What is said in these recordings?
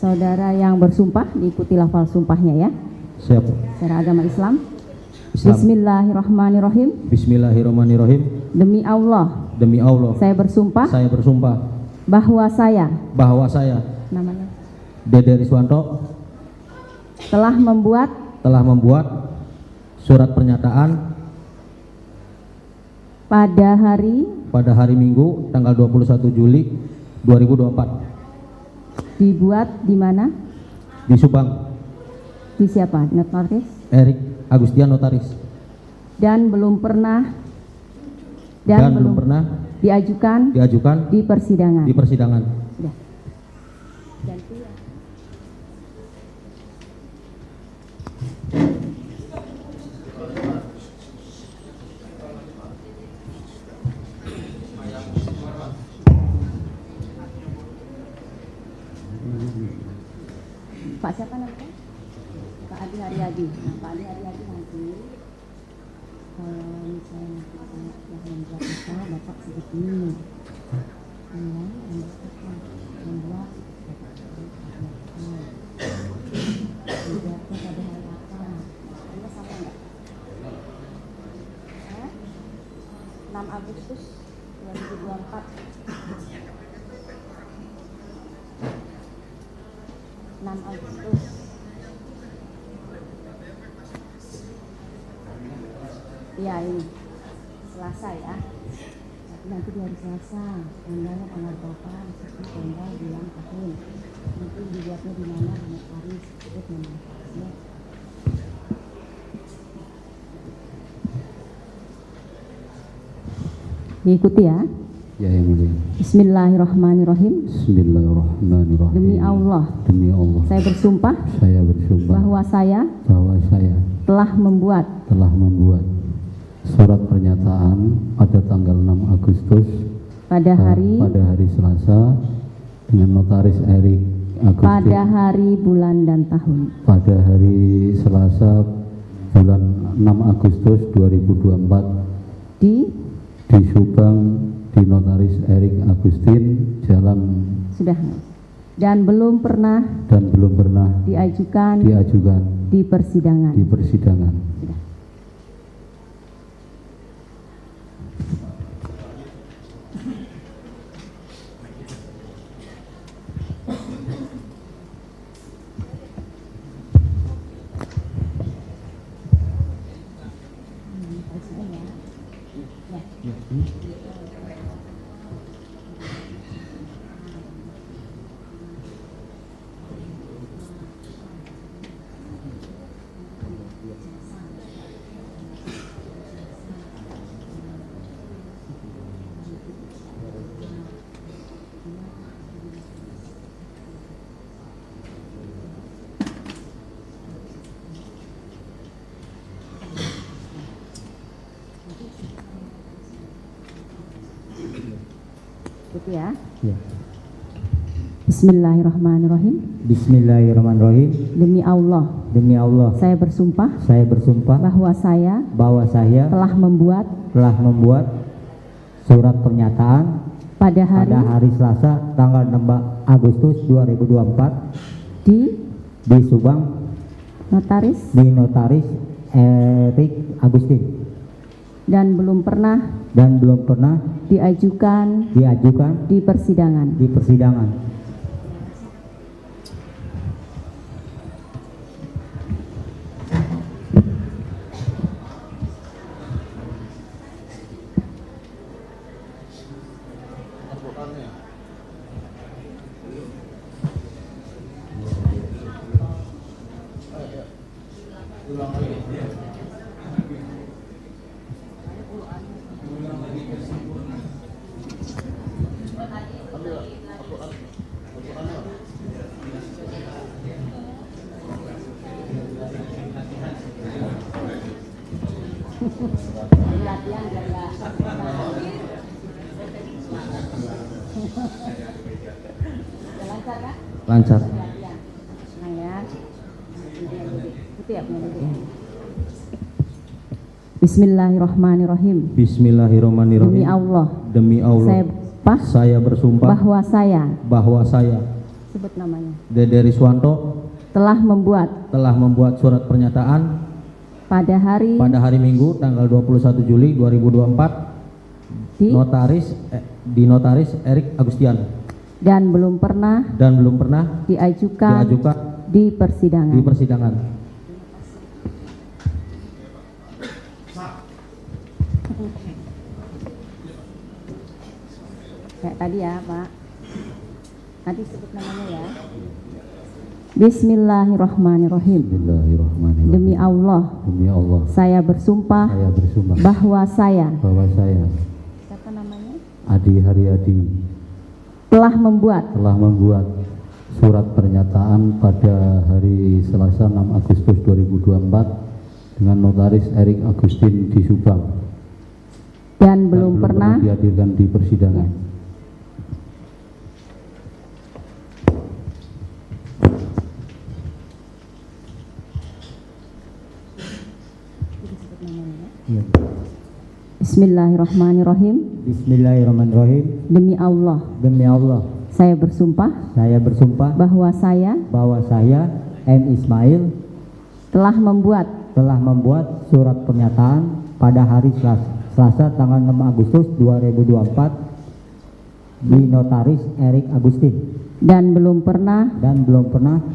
Saudara yang bersumpah diikuti lafal sumpahnya ya. Siap. Secara agama Islam. Bismillahirrahmanirrahim. Bismillahirrahmanirrahim. Demi Allah. Demi Allah. Saya bersumpah. Saya bersumpah. Bahwa saya. Namanya. Dede Riswanto. Telah membuat. Surat pernyataan. Pada hari Minggu tanggal 21 Juli 2024. Dibuat di mana? Di Subang. Di siapa? Notaris? Erik Agustian Notaris. Dan belum pernah diajukan di persidangan. Ya. Ganti ya. Pak siapa namanya? Pak Adi Haryadi. Nah, Pak Adi Haryadi nanti kalau misalnya yang membuat apa, Bapak segini. Membuat dibuatnya pada hari apa? Anda sama enggak? 6 Agustus 2024. 6 Agustus. Iya ini Selasa ya. Tapi nanti di hari Selasa tanggalnya tanggal berapa? Seperti tanggal bulan tahun. Nanti dibuatnya di mana? Di notaris. Ikut namanya. Diikuti ya. Ya yang mulia. Bismillahirrahmanirrahim. Bismillahirrahmanirrahim. Demi Allah. Saya bersumpah. Bahwa saya telah membuat surat pernyataan pada tanggal 6 Agustus pada hari Selasa dengan notaris Erik Agustian. Pada hari, bulan dan tahun. Pada hari Selasa bulan 6 Agustus 2024 di Subang. Di notaris Erik Agustin Jalan. Sudah. Dan belum pernah diajukan di persidangan. Sudah. Gitu ya. Ya. Bismillahirrahmanirrahim. Demi Allah. Saya bersumpah. Bahwa saya telah membuat surat pernyataan pada hari Selasa tanggal 6 Agustus 2024 di Subang. Notaris. Di notaris Erik Agustin. Dan belum pernah diajukan di persidangan. latihan biar nggak lancar kan? Lancar. Latihan. Senang ya. Itu ya punya diri. Bismillahirrahmanirrahim. Bismillahirrahmanirrahim. Demi Allah. Demi Allah. Saya bersumpah bahwa saya sebut namanya Dede Riswanto telah membuat surat pernyataan pada hari Minggu tanggal 21 Juli 2024 di notaris Erik Agustian dan belum pernah diajukan di persidangan. Kayak tadi ya Pak, nanti sebut namanya ya. Bismillahirrahmanirrahim. Demi Allah. Saya bersumpah bahwa saya siapa namanya? Adi Haryadi Telah membuat surat pernyataan pada hari Selasa 6 Agustus 2024 dengan notaris Erik Agustin di Subang dan belum pernah dihadirkan di persidangan. Bismillahirrahmanirrahim. Demi Allah. Saya bersumpah bahwa saya M. Ismail telah membuat surat pernyataan pada hari Selasa tanggal 6 Agustus 2024 di notaris Erik Agustin dan belum pernah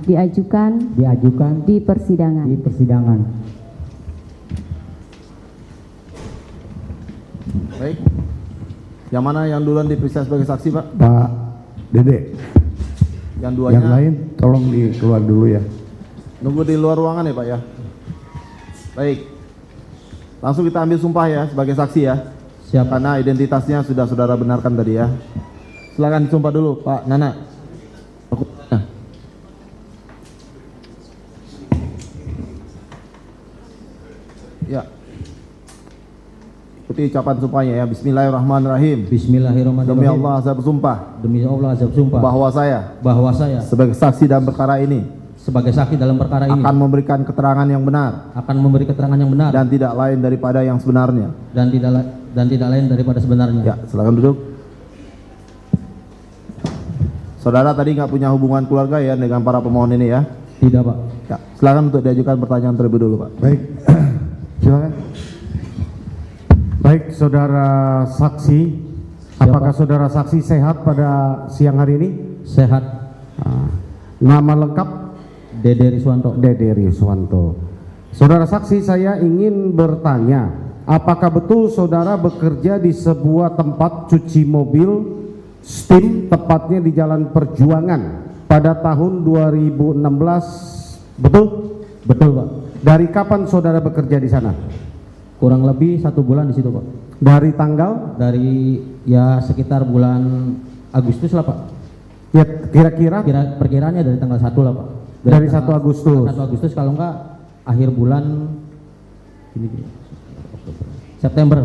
diajukan di persidangan. Baik. Yang mana yang duluan diperiksa sebagai saksi, Pak? Pak Dede. Yang duanya. Yang lain tolong dikeluar dulu ya. Nunggu di luar ruangan ya, Pak ya. Baik. Langsung kita ambil sumpah ya sebagai saksi ya. Siap. Karena identitasnya sudah saudara benarkan tadi ya. Silakan disumpah dulu, Pak Nana. Ya. Ikuti ucapan sumpahnya ya. Bismillahirrahmanirrahim. Demi Allah saya bersumpah bahwa saya sebagai saksi dalam perkara ini akan memberikan keterangan yang benar dan tidak lain daripada yang sebenarnya. Ya, silakan duduk. Saudara tadi nggak punya hubungan keluarga ya dengan para pemohon ini ya? Tidak, Pak. Ya, silakan untuk diajukan pertanyaan terlebih dulu, Pak. Baik. Silakan. Baik, saudara saksi. Apakah saudara saksi sehat pada siang hari ini? Sehat. Nama lengkap? Dede Riswanto. Saudara saksi, saya ingin bertanya, apakah betul saudara bekerja di sebuah tempat cuci mobil Steam, tepatnya di Jalan Perjuangan pada tahun 2016? Betul? Betul, Pak. Dari kapan saudara bekerja di sana? Kurang lebih 1 bulan di situ, Pak. Dari tanggal? Dari ya sekitar bulan Agustus lah, Pak. Ya, kira-kira? Perkiraannya dari tanggal 1 lah, Pak. Dari 1 Agustus. 1 Agustus kalau enggak akhir bulan September.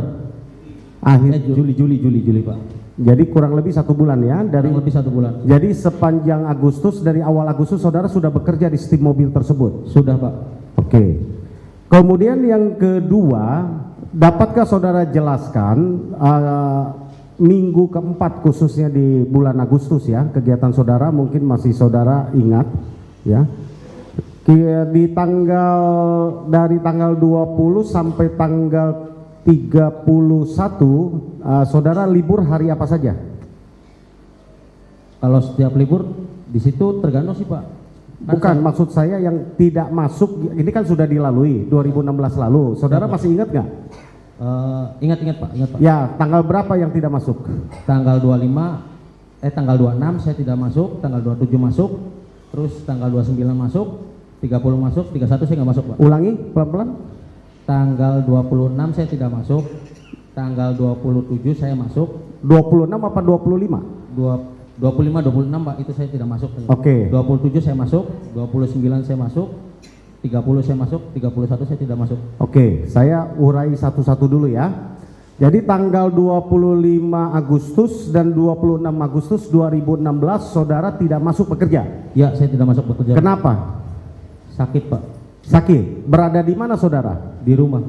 Juli, Pak. Jadi kurang lebih 1 bulan ya. Kurang lebih 1 bulan. Jadi sepanjang Agustus, dari awal Agustus saudara sudah bekerja di Steam mobil tersebut? Sudah, Pak. Oke. Kemudian yang kedua, dapatkah saudara jelaskan minggu keempat khususnya di bulan Agustus ya, kegiatan saudara mungkin masih saudara ingat ya, di dari tanggal 20 sampai tanggal 31 saudara libur hari apa saja? Kalau setiap libur di situ tergantung sih, Pak. Bukan, maksud saya yang tidak masuk, ini kan sudah dilalui 2016 lalu. Saudara masih ingat nggak? Ingat Pak. Ya, tanggal berapa yang tidak masuk? Tanggal 26 saya tidak masuk, tanggal 27 masuk, terus tanggal 29 masuk, 30 masuk, 31 saya nggak masuk, Pak. Ulangi pelan-pelan. Tanggal 26 saya tidak masuk, tanggal 27 saya masuk. 26 apa 25? 25, 26 Pak, itu saya tidak masuk. Oke. 27 saya masuk, 29 saya masuk, 30 saya masuk, 31 saya tidak masuk. Oke, saya urai satu-satu dulu ya. Jadi tanggal 25 Agustus dan 26 Agustus 2016 saudara tidak masuk bekerja? Ya, saya tidak masuk bekerja. Kenapa? Sakit, Pak. Sakit. Berada di mana saudara? Di rumah.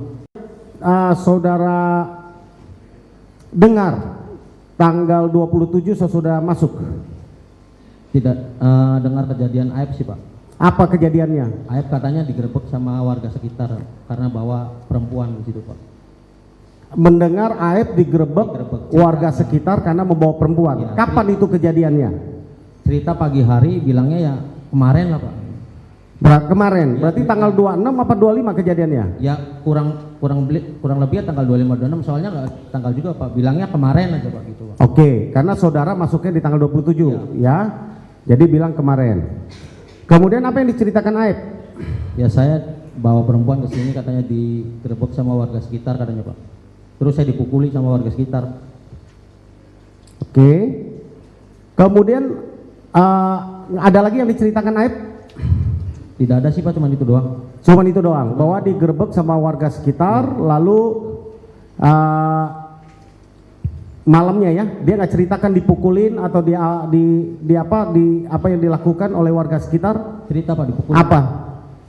Saudara dengar tanggal 27 sudah masuk? Tidak dengar kejadian aib sih, Pak. Apa kejadiannya? Aib katanya digerebek sama warga sekitar karena bawa perempuan di situ, Pak. Mendengar Aib digerebek warga sekitar karena membawa perempuan. Ya, kapan itu kejadiannya? Cerita pagi hari, bilangnya ya kemarin lah, Pak. Kemarin, ya, berarti tanggal 26 apa 25 kejadiannya? Ya kurang lebih ya tanggal 25 26, soalnya nggak tanggal juga, Pak. Bilangnya kemarin aja, Pak, gitu, Pak. Oke, karena saudara masuknya di tanggal 27 ya. Jadi bilang kemarin. Kemudian apa yang diceritakan Aib? Ya saya bawa perempuan ke sini, katanya digerebek sama warga sekitar katanya, Pak. Terus saya dipukuli sama warga sekitar. Oke. Kemudian ada lagi yang diceritakan Aib? Tidak ada sih, Pak, cuma itu doang. Cuma itu doang, bahwa digerebek sama warga sekitar, lalu malamnya ya, dia nggak ceritakan dipukulin atau di apa yang dilakukan oleh warga sekitar? Cerita, Pak, dipukulin. Apa?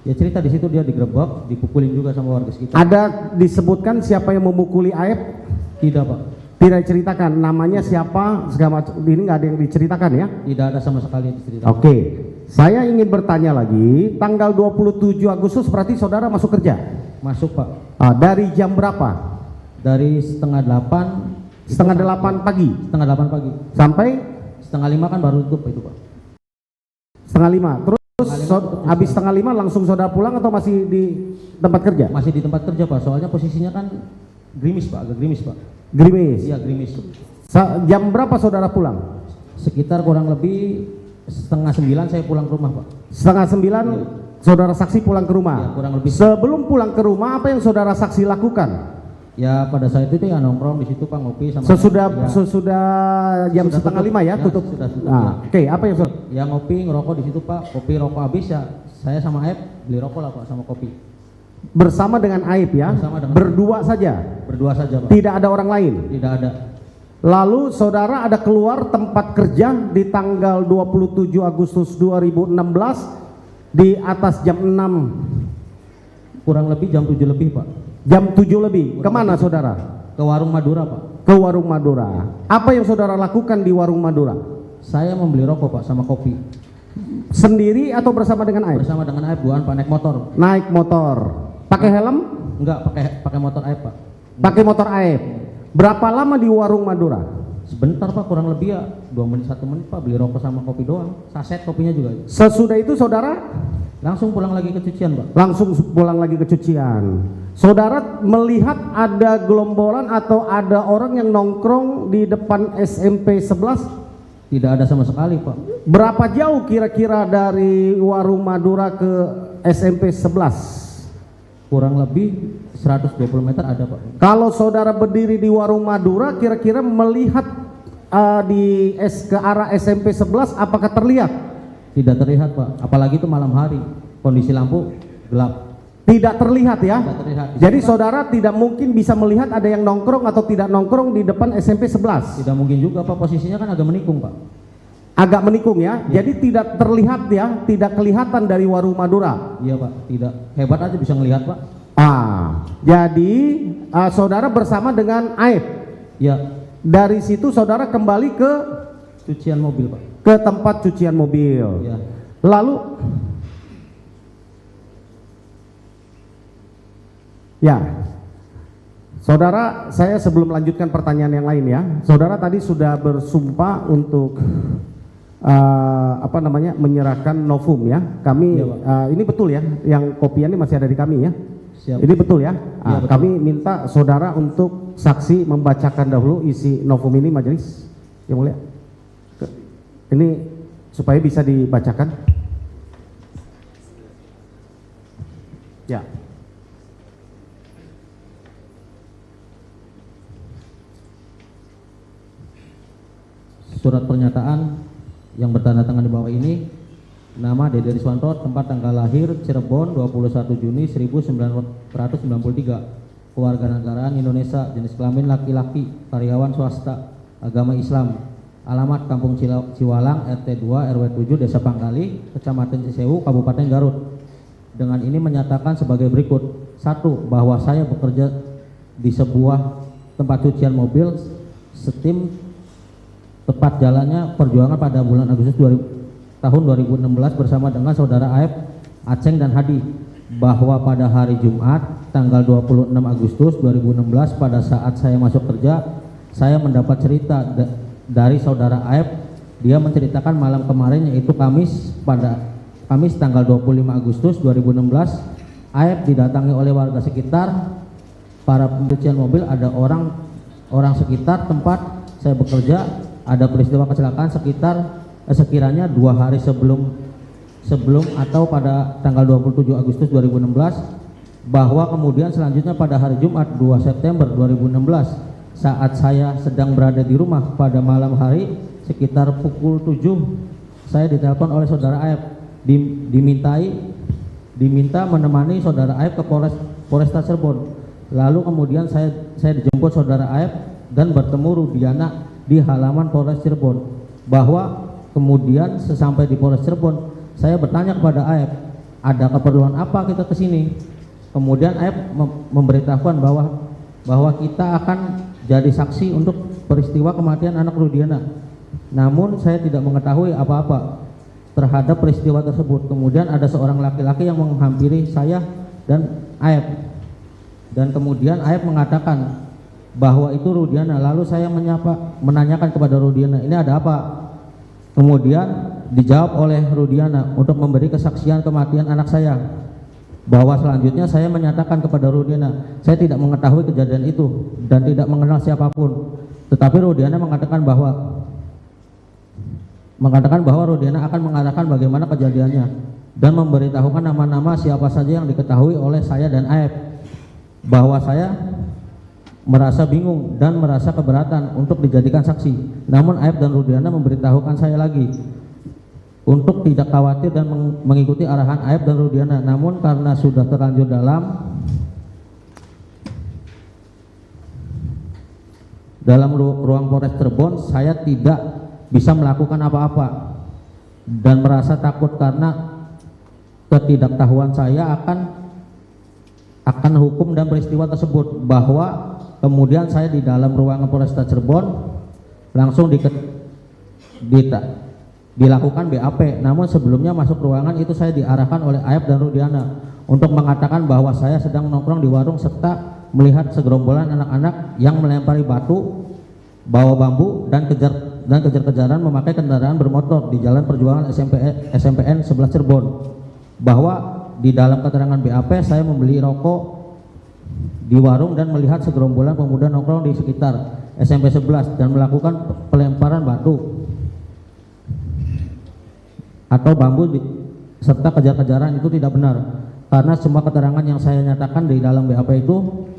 Ya cerita di situ dia digerebek, dipukulin juga sama warga sekitar. Ada disebutkan siapa yang memukuli Aib? Tidak, Pak. Tidak diceritakan namanya siapa, segala macam. Ini nggak ada yang diceritakan ya? Tidak ada sama sekali yang diceritakan. Oke, saya ingin bertanya lagi. Tanggal 27 Agustus berarti saudara masuk kerja? Masuk, Pak. Dari jam berapa? Dari setengah 8. Setengah 8 pagi? Setengah 8 pagi. Sampai? Setengah 5 kan baru tutup itu, Pak. Setengah 5. Terus habis setengah 5 langsung saudara pulang atau masih di tempat kerja? Masih di tempat kerja, Pak. Soalnya posisinya kan gerimis, Pak. Agak gerimis, Pak. Gerimis? Iya, gerimis. Jam berapa saudara pulang? Sekitar kurang lebih setengah 9 saya pulang ke rumah, Pak. Setengah 9 iya. Saudara saksi pulang ke rumah? Ya, kurang lebih. Sebelum pulang ke rumah apa yang saudara saksi lakukan? Ya pada saat itu ya nongkrong di situ, Pak, ngopi sama sesudah jam setengah 5 ya, tutup. Sudah, nah, Oke, apa yang ya ngopi ngerokok di situ, Pak. Kopi rokok habis ya saya sama Aib beli rokok lah, Pak, sama kopi. Bersama dengan Aib ya? Berdua saja? Berdua saja, Pak. Tidak ada orang lain? Tidak ada. Lalu saudara ada keluar tempat kerja di tanggal 27 Agustus 2016 di atas jam 6? Kurang lebih jam 7 lebih, Pak. Jam 7 lebih. Kemana saudara? Ke warung Madura, Pak. Ke warung Madura. Apa yang saudara lakukan di warung Madura? Saya membeli rokok, Pak, sama kopi. Sendiri atau bersama dengan Aib? Bersama dengan Aib, bukan, Pak, naik motor. Naik motor. Pakai helm? Enggak, pakai motor Aib, Pak. Pakai motor Aib. Berapa lama di warung Madura? Sebentar, Pak, kurang lebih ya 2 menit 1 menit, Pak, beli rokok sama kopi doang. Saset kopinya juga. Sesudah itu saudara langsung pulang lagi ke cucian, Pak. Langsung pulang lagi ke cucian. Saudara melihat ada gelombolan atau ada orang yang nongkrong di depan SMP 11? Tidak ada sama sekali, Pak. Berapa jauh kira-kira dari warung Madura ke SMP 11? Kurang lebih 120 meter ada, Pak. Kalau saudara berdiri di warung Madura kira-kira melihat ke arah SMP 11, apakah terlihat? Tidak terlihat, Pak. Apalagi itu malam hari, kondisi lampu gelap. Tidak terlihat ya? Tidak terlihat. Jadi saudara tidak mungkin bisa melihat ada yang nongkrong atau tidak nongkrong di depan SMP 11? Tidak mungkin juga, Pak. Posisinya kan agak menikung, Pak. Agak menikung ya? Jadi tidak terlihat ya? Tidak kelihatan dari warung Madura? Iya, Pak. Tidak. Hebat aja bisa ngelihat, Pak. Jadi saudara bersama dengan Aib? Ya. Dari situ saudara kembali ke cucian mobil, Pak. Ke tempat cucian mobil. Ya. Lalu ya, saudara, saya sebelum melanjutkan pertanyaan yang lain ya, saudara tadi sudah bersumpah untuk menyerahkan novum ya. Kami ya, ini betul ya, yang kopiannya masih ada di kami ya. Siap. Ini betul ya. Ya, betul. Kami minta saudara untuk saksi membacakan dahulu isi novum ini, majelis yang mulia. Ini supaya bisa dibacakan. Ya. Surat pernyataan yang bertanda tangan di bawah ini Nama Dede Riswanto, tempat tanggal lahir Cirebon 21 Juni 1993, kewarganegaraan Indonesia, jenis kelamin laki-laki, karyawan swasta, agama Islam, alamat Kampung Ciwalang, RT 2 RW 7 Desa Pangkali, Kecamatan Cisewu, Kabupaten Garut. Dengan ini menyatakan sebagai berikut: 1. Bahwa saya bekerja di sebuah tempat cucian mobil Steam, tepat jalannya perjuangan pada bulan Agustus tahun 2016 bersama dengan saudara Aep, Aceng dan Hadi, bahwa pada hari Jumat tanggal 26 Agustus 2016 pada saat saya masuk kerja, saya mendapat cerita dari saudara Aep. Dia menceritakan malam kemarin, yaitu Kamis tanggal 25 Agustus 2016, Aep didatangi oleh warga sekitar, para pencucian mobil, ada orang sekitar tempat saya bekerja. Ada peristiwa kecelakaan sekiranya 2 hari sebelum atau pada tanggal 27 Agustus 2016, bahwa kemudian selanjutnya pada hari Jumat 2 September 2016 saat saya sedang berada di rumah pada malam hari sekitar pukul 7, saya ditelepon oleh saudara Aep, diminta menemani saudara Aep ke Polresta Cirebon. Lalu kemudian saya dijemput saudara Aep dan bertemu Rudiana di halaman Polres Cirebon, bahwa kemudian sesampai di Polres Cirebon saya bertanya kepada Aep, ada keperluan apa kita ke sini? Kemudian Aep memberitahukan bahwa kita akan jadi saksi untuk peristiwa kematian anak Rudiana. Namun saya tidak mengetahui apa-apa terhadap peristiwa tersebut. Kemudian ada seorang laki-laki yang menghampiri saya dan Aep, dan kemudian Aep mengatakan bahwa itu Rudiana. Lalu saya menanyakan kepada Rudiana, ini ada apa? Kemudian dijawab oleh Rudiana untuk memberi kesaksian kematian anak saya, bahwa selanjutnya saya menyatakan kepada Rudiana, saya tidak mengetahui kejadian itu dan tidak mengenal siapapun. Tetapi Rudiana mengatakan bahwa Rudiana akan mengarahkan bagaimana kejadiannya dan memberitahukan nama-nama siapa saja yang diketahui oleh saya dan Aep, bahwa saya merasa bingung dan merasa keberatan untuk dijadikan saksi. Namun Aep dan Rudiana memberitahukan saya lagi untuk tidak khawatir dan mengikuti arahan Aep dan Rudiana. Namun karena sudah terlanjur dalam ruang Polres Cirebon, saya tidak bisa melakukan apa-apa dan merasa takut karena ketidaktahuan saya akan hukum dan peristiwa tersebut. Bahwa kemudian saya di dalam ruangan Polresta Cirebon langsung dilakukan BAP. Namun sebelumnya masuk ruangan itu saya diarahkan oleh Aep dan Rudiana untuk mengatakan bahwa saya sedang nongkrong di warung serta melihat segerombolan anak-anak yang melempari batu, bawa bambu dan kejar-kejaran memakai kendaraan bermotor di Jalan Perjuangan SMPN 11 Cirebon. Bahwa di dalam keterangan BAP saya membeli rokok di warung dan melihat segerombolan pemuda nongkrong di sekitar SMP 11 dan melakukan pelemparan batu atau bambu serta kejar-kejaran. Itu tidak benar, karena semua keterangan yang saya nyatakan di dalam BAP itu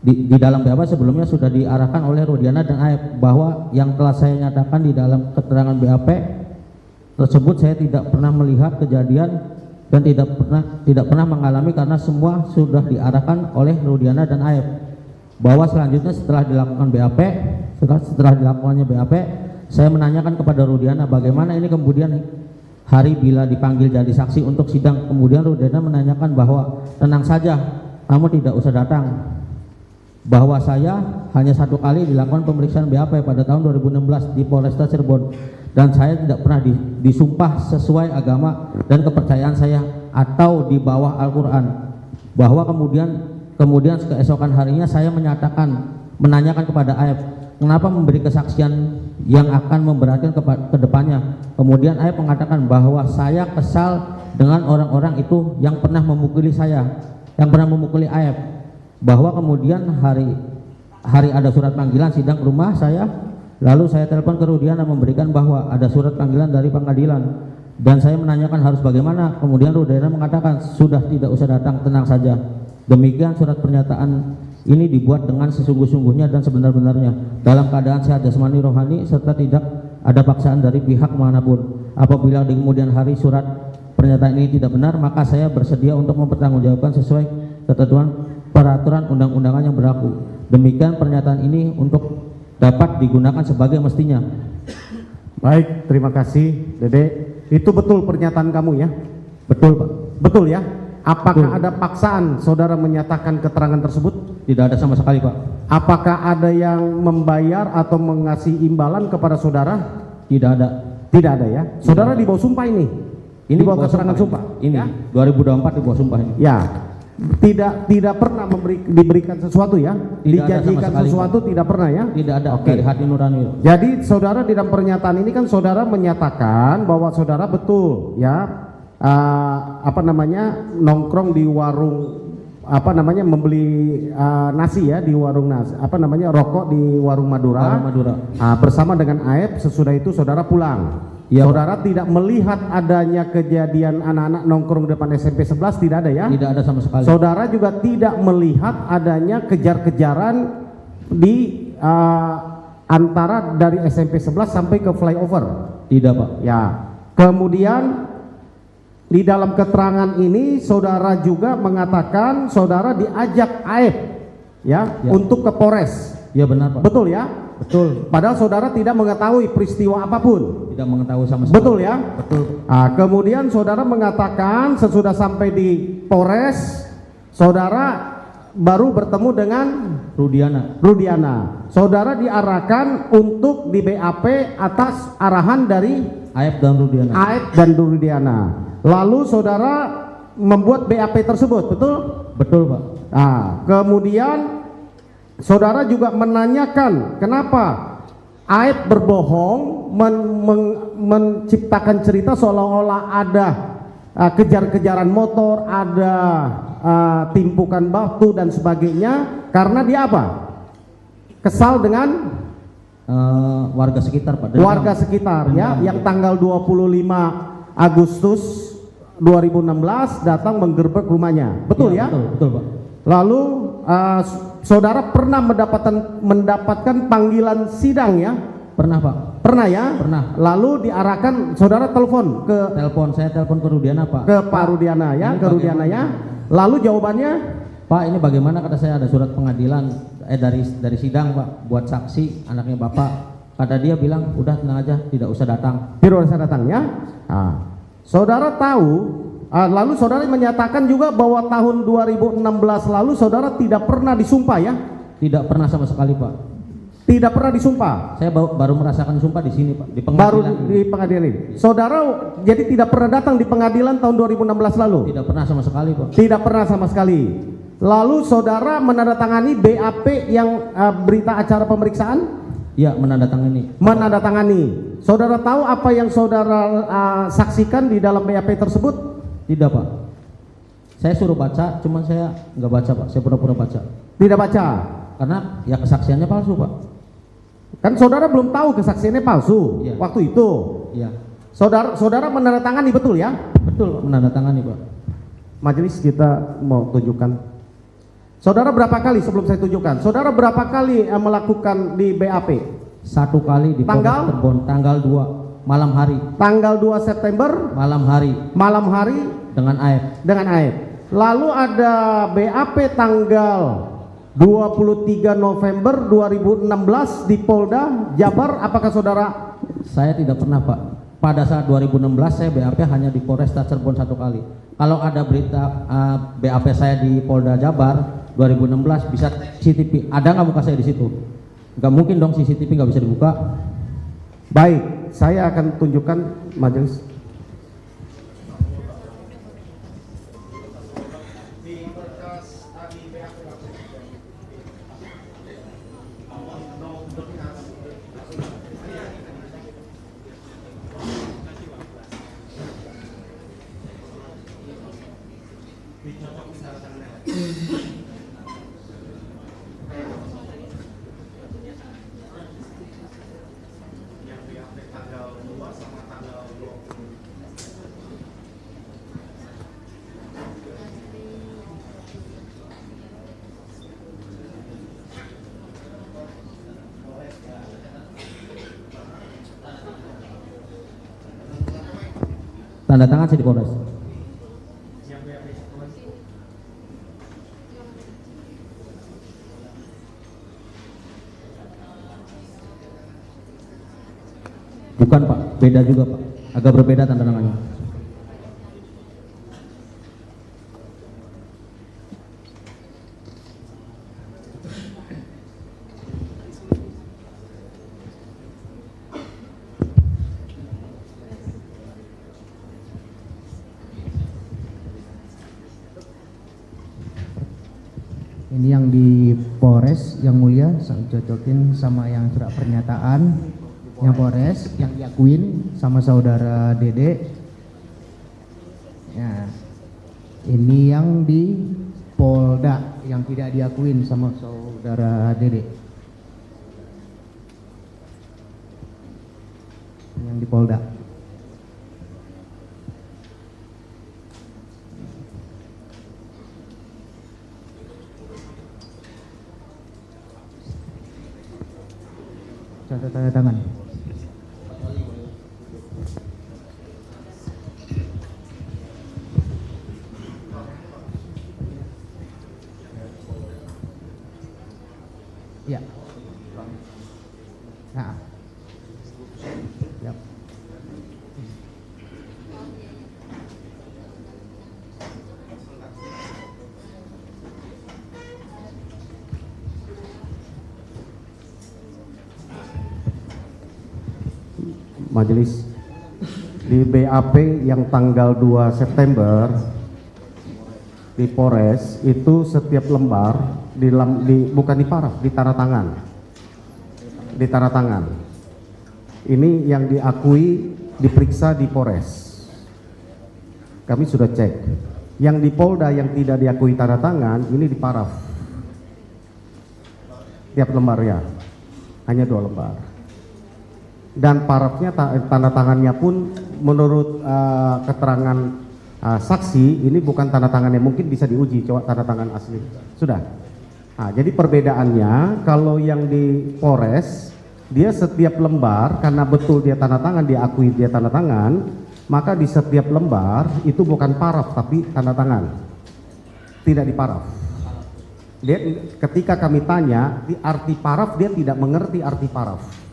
di dalam BAP sebelumnya sudah diarahkan oleh Rudiana dan Aep, bahwa yang telah saya nyatakan di dalam keterangan BAP tersebut saya tidak pernah melihat kejadian dan tidak pernah mengalami, karena semua sudah diarahkan oleh Rudiana dan Aep. Bahwa selanjutnya setelah dilakukannya BAP, saya menanyakan kepada Rudiana bagaimana ini kemudian hari bila dipanggil jadi saksi untuk sidang. Kemudian Rudiana menanyakan bahwa tenang saja, kamu tidak usah datang, bahwa saya hanya 1 kali dilakukan pemeriksaan BAP pada tahun 2016 di Polresta Cirebon, dan saya tidak pernah disumpah sesuai agama dan kepercayaan saya atau di bawah Al-Quran. Bahwa kemudian keesokan harinya saya menanyakan kepada Aep, kenapa memberi kesaksian yang akan memberatkan ke depannya. Kemudian Aep mengatakan bahwa saya kesal dengan orang-orang itu yang pernah memukuli saya, yang pernah memukuli Aep. Bahwa kemudian hari ada surat panggilan sidang ke rumah saya, lalu saya telepon ke Rudiana memberikan bahwa ada surat panggilan dari pengadilan, dan saya menanyakan harus bagaimana. Kemudian Rudiana mengatakan sudah, tidak usah datang, tenang saja. Demikian surat pernyataan ini dibuat dengan sesungguh-sungguhnya dan sebenar-benarnya dalam keadaan sehat jasmani rohani serta tidak ada paksaan dari pihak manapun. Apabila di kemudian hari surat pernyataan ini tidak benar, maka saya bersedia untuk mempertanggungjawabkan sesuai ketentuan peraturan undang-undangan yang berlaku. Demikian pernyataan ini untuk dapat digunakan sebagai mestinya. Baik, terima kasih Dede. Itu betul pernyataan kamu ya? Betul Pak. Betul ya? Apakah Betul. ada paksaan saudara menyatakan keterangan tersebut? Tidak ada sama sekali Pak. Apakah ada yang membayar atau mengasih imbalan kepada saudara? Tidak ada. Tidak ada ya? Saudara di bawah sumpah ini? Ini di bawah keterangan sumpah? Ini Ya? 2024 di bawah sumpah ini. Ya. Tidak pernah diberikan sesuatu ya? Tidak ada sama Dijanjikan sekali, sesuatu Pak. tidak pernah ya? Tidak ada. Oke. Dari hati nurani. Jadi saudara di dalam pernyataan ini kan saudara menyatakan bahwa saudara betul ya nongkrong di warung membeli nasi ya di warung nasi rokok di warung Madura, bersama dengan Aep. Sesudah itu saudara pulang. Ya, saudara Pak. Tidak melihat adanya kejadian anak-anak nongkrong depan SMP 11, tidak ada ya? Tidak ada sama sekali. Saudara juga tidak melihat adanya kejar-kejaran di antara dari SMP 11 sampai ke flyover? Tidak Pak. Ya. Kemudian di dalam keterangan ini saudara juga mengatakan saudara diajak Aep ya untuk ke Polres. Ya benar Pak. Betul ya? Betul. Padahal saudara tidak mengetahui peristiwa apapun. Tidak mengetahui sama sekali. Betul ya? Betul. Nah, kemudian saudara mengatakan sesudah sampai di Polres, saudara baru bertemu dengan Rudiana. Saudara diarahkan untuk di BAP atas arahan dari Aep dan Rudiana. Lalu saudara membuat BAP tersebut, betul? Betul Pak. Nah, kemudian saudara juga menanyakan kenapa Aep berbohong menciptakan cerita seolah-olah ada kejar-kejaran motor, ada timpukan batu dan sebagainya, karena dia apa? Kesal dengan warga sekitar Pak. Warga sekitar ya, yang tanggal 25 Agustus 2016 datang menggerbek rumahnya. Betul ya? Betul Pak. Lalu saudara pernah mendapatkan panggilan sidang ya? Pernah Pak. Pernah ya? Pernah. Lalu diarahkan saudara saya telepon ke Rudiana Pak. Ke Pak Rudiana ya, ke Rudiana ya. Lalu jawabannya, Pak, ini bagaimana, kata saya ada surat pengadilan dari sidang Pak, buat saksi anaknya Bapak. Kata dia bilang udah tenang aja, tidak usah datang. Tidak usah datang ya. Nah, saudara tahu, lalu saudara menyatakan juga bahwa tahun 2016 lalu saudara tidak pernah disumpah ya? Tidak pernah sama sekali Pak. Tidak pernah disumpah. Saya baru merasakan sumpah di sini Pak, di pengadilan. Baru di pengadilan ini. Saudara jadi tidak pernah datang di pengadilan tahun 2016 lalu? Tidak pernah sama sekali Pak. Tidak pernah sama sekali. Lalu saudara menandatangani BAP yang berita acara pemeriksaan? Ya, menandatangani. Menandatangani. Saudara tahu apa yang saudara saksikan di dalam BAP tersebut? Tidak Pak. Saya suruh baca, cuman saya nggak baca Pak. Saya pura-pura baca. Tidak baca. Karena ya kesaksiannya palsu Pak. Kan saudara belum tahu kesaksiannya palsu ya. Waktu itu. Iya. Saudara menandatangani, betul ya? Betul, menandatangani Pak. Majelis kita mau tunjukkan. Saudara berapa kali sebelum saya tunjukkan? Saudara berapa kali melakukan di BAP? 1 kali di Polres Cirebon, tanggal 2 malam hari. Tanggal 2 September malam hari. Malam hari dengan Aep. Dengan Aep. Lalu ada BAP tanggal 23 November 2016 di Polda Jabar. Apakah saudara? Saya tidak pernah Pak. Pada saat 2016 saya BAP hanya di Polresta Cirebon 1 kali. Kalau ada berita BAP saya di Polda Jabar 2016 bisa CCTV. Ada nggak muka saya di situ? Nggak mungkin dong, CCTV nggak bisa dibuka. Baik, saya akan tunjukkan majelis. Tanda tangan saya di Polres. Bukan Pak, beda juga Pak. Agak berbeda tanda tangannya. Ini yang di Polres yang mulia, saya cocokin sama yang surat pernyataan yang Polres yang diakuin sama saudara Dede. Ya, ini yang di Polda yang tidak diakuin sama saudara Dede. Yang di Polda. Catat tanda tangan. Ya. Nah. Yap. Majelis, di BAP yang tanggal 2 September di Polres itu setiap lembar bukan di paraf, di tanda tangan. Di tanda tangan. Ini yang diakui diperiksa di Polres. Kami sudah cek. Yang di Polda yang tidak diakui tanda tangan ini di paraf. Tiap lembar ya. Hanya 2 lembar. Dan parafnya tanda tangannya pun menurut keterangan saksi ini bukan tanda tangannya, mungkin bisa diuji coba tanda tangan asli. Sudah. Nah, jadi perbedaannya kalau yang di Polres dia setiap lembar karena betul dia tanda tangan, diakui dia tanda tangan, maka di setiap lembar itu bukan paraf tapi tanda tangan. Tidak di paraf. Dia ketika kami tanya di arti paraf, dia tidak mengerti arti paraf.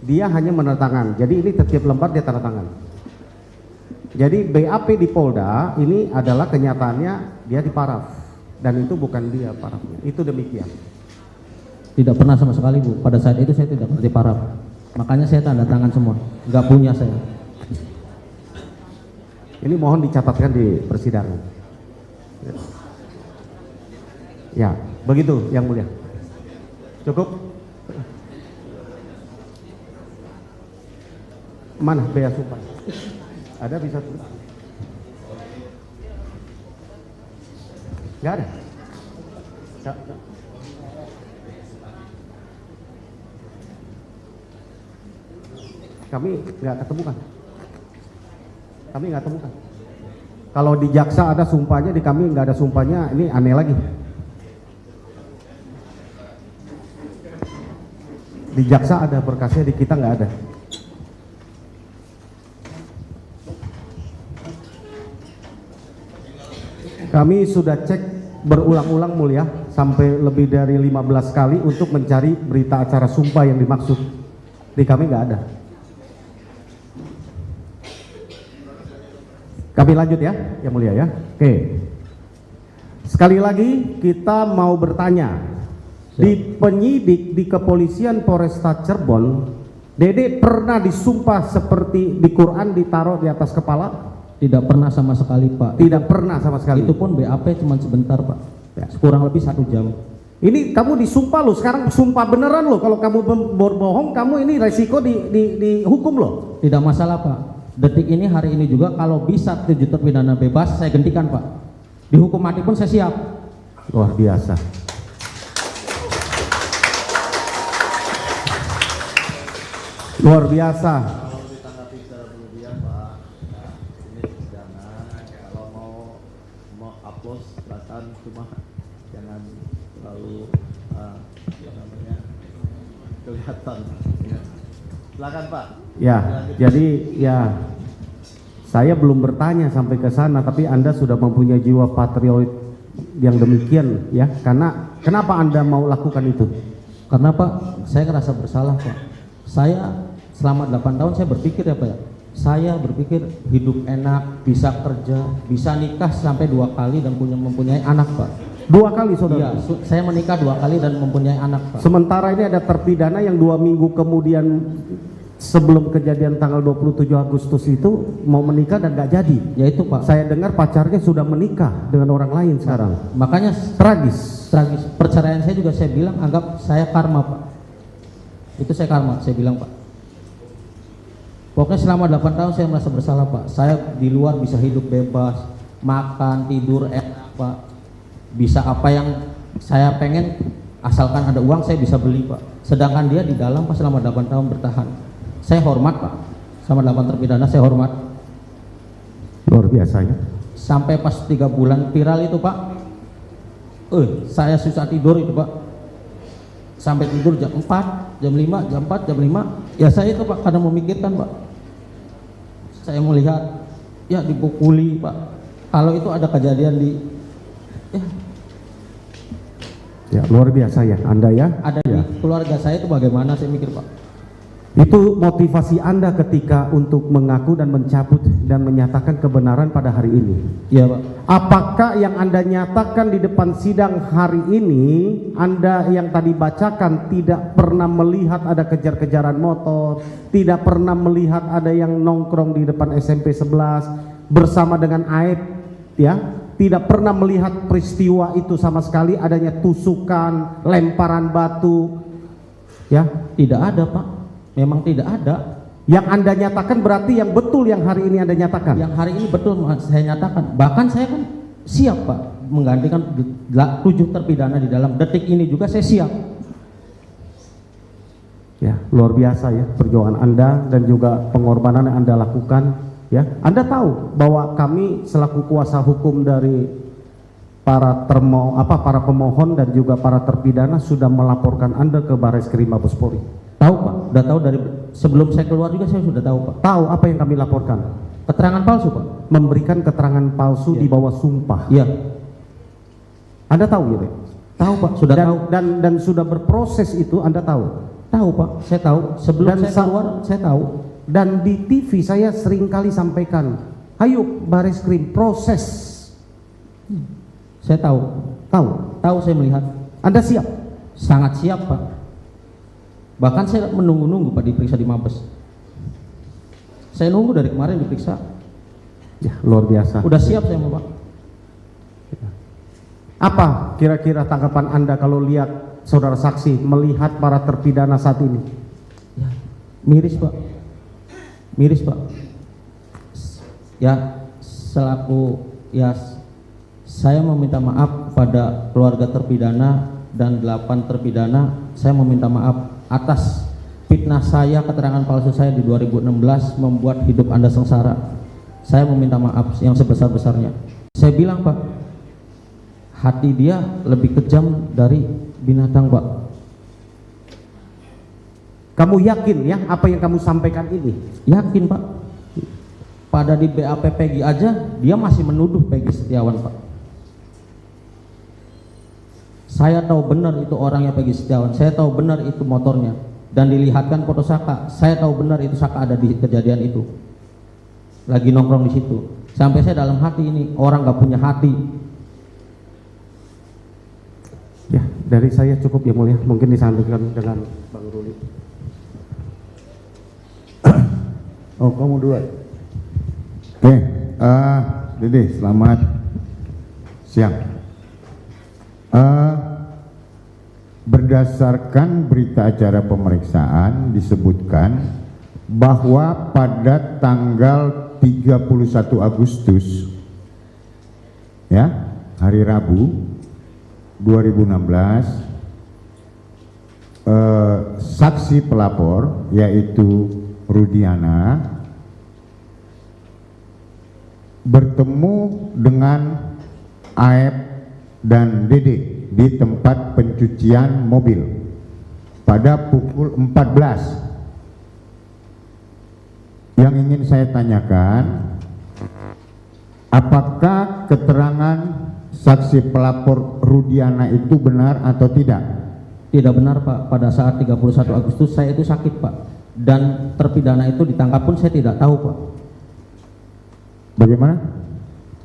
Dia hanya menandatangan. Jadi ini setiap lembar dia tanda tangan. Jadi BAP di Polda ini adalah kenyataannya dia di paraf dan itu bukan dia parafnya. Itu demikian. Tidak pernah sama sekali Bu. Pada saat itu saya tidak ngerti paraf. Makanya saya tanda tangan semua. Nggak punya saya. Ini mohon dicatatkan di persidangan. Ya, begitu yang mulia. Cukup? Mana bea sumpah? Ada bisa tulis? Nggak ada? Nggak. Kami nggak ketemukan. Kami nggak temukan. Kalau di jaksa ada sumpahnya, di kami nggak ada sumpahnya, ini aneh lagi. Di jaksa ada berkasnya, di kita nggak ada. Kami sudah cek berulang-ulang mulia sampai lebih dari 15 kali untuk mencari berita acara sumpah yang dimaksud. Di kami nggak ada. Kami lanjut ya, yang mulia ya. Oke. Sekali lagi kita mau bertanya. Di penyidik di kepolisian Polresta Cirebon, Dede pernah disumpah seperti di Quran ditaruh di atas kepala? Tidak pernah sama sekali Pak. Tidak pernah sama sekali. Itu pun BAP cuma sebentar Pak. Ya. Kurang lebih 1 jam. Ini kamu disumpah loh, sekarang sumpah beneran loh. Kalau kamu berbohong, kamu ini resiko dihukum loh. Tidak masalah Pak. Detik ini hari ini juga kalau bisa 7 terpidana bebas saya gantikan Pak. Dihukum mati pun saya siap. Luar biasa. Luar biasa. Cuma jangan terlalu kelihatan. Silakan Pak. Ya, jadi ya Saya belum bertanya sampai ke sana, tapi Anda sudah mempunyai jiwa patriot yang demikian ya. Karena kenapa Anda mau lakukan itu? Karena Pak, saya ngerasa bersalah Pak. Saya selama 8 tahun saya berpikir ya Pak ya. Saya berpikir hidup enak, bisa kerja, bisa nikah sampai 2 kali dan mempunyai anak Pak. 2 kali saudara? Iya, saya menikah 2 kali dan mempunyai anak Pak. Sementara ini ada terpidana yang 2 minggu kemudian sebelum kejadian tanggal 27 Agustus itu mau menikah dan gak jadi. Ya itu Pak. Saya dengar pacarnya sudah menikah dengan orang lain sekarang. Makanya tragis. Perceraian saya juga saya bilang anggap saya karma Pak. Itu saya karma, saya bilang Pak. Pokoknya selama 8 tahun saya merasa bersalah Pak. Saya di luar bisa hidup bebas, makan, tidur enak Pak. Bisa apa yang saya pengen, asalkan ada uang saya bisa beli Pak. Sedangkan dia di dalam Pak selama 8 tahun bertahan. Saya hormat Pak. Selama 8 terpidana saya hormat. Luar biasa ya. Sampai pas 3 bulan viral itu Pak. Saya susah tidur itu Pak. Sampai tidur jam 4, jam 5, jam 4, jam 5. Ya saya itu Pak karena memikirkan Pak. Saya melihat ya dipukuli Pak. Kalau itu ada kejadian di ya luar biasa ya Anda ya. Ada ya. Di keluarga saya itu bagaimana saya mikir Pak. Itu motivasi Anda ketika untuk mengaku dan mencabut dan menyatakan kebenaran pada hari ini. Iya Pak. Apakah yang Anda nyatakan di depan sidang hari ini, Anda yang tadi bacakan tidak pernah melihat ada kejar-kejaran motor, tidak pernah melihat ada yang nongkrong di depan SMP 11 bersama dengan Aib, ya? Tidak pernah melihat peristiwa itu sama sekali, adanya tusukan, lemparan batu, ya? Tidak ada Pak. Memang tidak ada. Yang Anda nyatakan berarti yang betul yang hari ini Anda nyatakan? Yang hari ini betul saya nyatakan. Bahkan saya kan siap Pak menggantikan 7 terpidana di dalam detik ini juga saya siap. Ya, luar biasa ya perjuangan Anda dan juga pengorbanan yang Anda lakukan ya. Anda tahu bahwa kami selaku kuasa hukum dari para pemohon dan juga para terpidana sudah melaporkan Anda ke Barreskrim Mabes Polri. Tahu Pak, udah tahu dari sebelum saya keluar juga saya sudah tahu Pak. Tahu apa yang kami laporkan? Keterangan palsu Pak. Memberikan keterangan palsu di bawah sumpah. Iya. Anda tahu gitu? Tahu Pak, sudah tahu. Dan sudah berproses itu Anda tahu? Tahu Pak, saya tahu. Sebelum saya keluar saya tahu. Dan di TV saya sering kali sampaikan, ayo Barreskrim proses. Saya tahu. Tahu saya melihat. Anda siap? Sangat siap Pak. Bahkan saya menunggu-nunggu Pak diperiksa di Mabes. Saya nunggu dari kemarin diperiksa. Ya, luar biasa. Udah siap saya Pak. Apa kira-kira tanggapan Anda kalau lihat saudara saksi melihat para terpidana saat ini? Ya, miris Pak. Miris Pak. Ya, selaku ya saya meminta maaf pada keluarga terpidana dan 8 terpidana. Saya meminta maaf atas fitnah saya, keterangan palsu saya di 2016 membuat hidup Anda sengsara. Saya meminta maaf yang sebesar-besarnya. Saya bilang Pak, hati dia lebih kejam dari binatang Pak. Kamu yakin ya apa yang kamu sampaikan ini? Yakin Pak. Pada di BAP Peggy aja dia masih menuduh Peggy Setiawan Pak. Saya tahu benar itu orangnya Peggy Setiawan. Saya tahu benar itu motornya. Dan dilihatkan foto Saka. Saya tahu benar itu Saka ada di kejadian itu. Lagi nongkrong di situ. Sampai saya dalam hati ini orang gak punya hati. Ya, dari saya cukup ya mulia. Mungkin disampaikan dengan Bang Ruli. Oh, kamu duluan. Oke, Dede, selamat siang. Berdasarkan berita acara pemeriksaan disebutkan bahwa pada tanggal 31 Agustus ya, hari Rabu 2016 saksi pelapor yaitu Rudiana bertemu dengan Aep dan Dede di tempat pencucian mobil pada pukul 14. Yang ingin saya tanyakan, apakah keterangan saksi pelapor Rudiana itu benar atau tidak? Tidak benar Pak, pada saat 31 Agustus saya itu sakit Pak, dan terpidana itu ditangkap pun saya tidak tahu Pak. Bagaimana?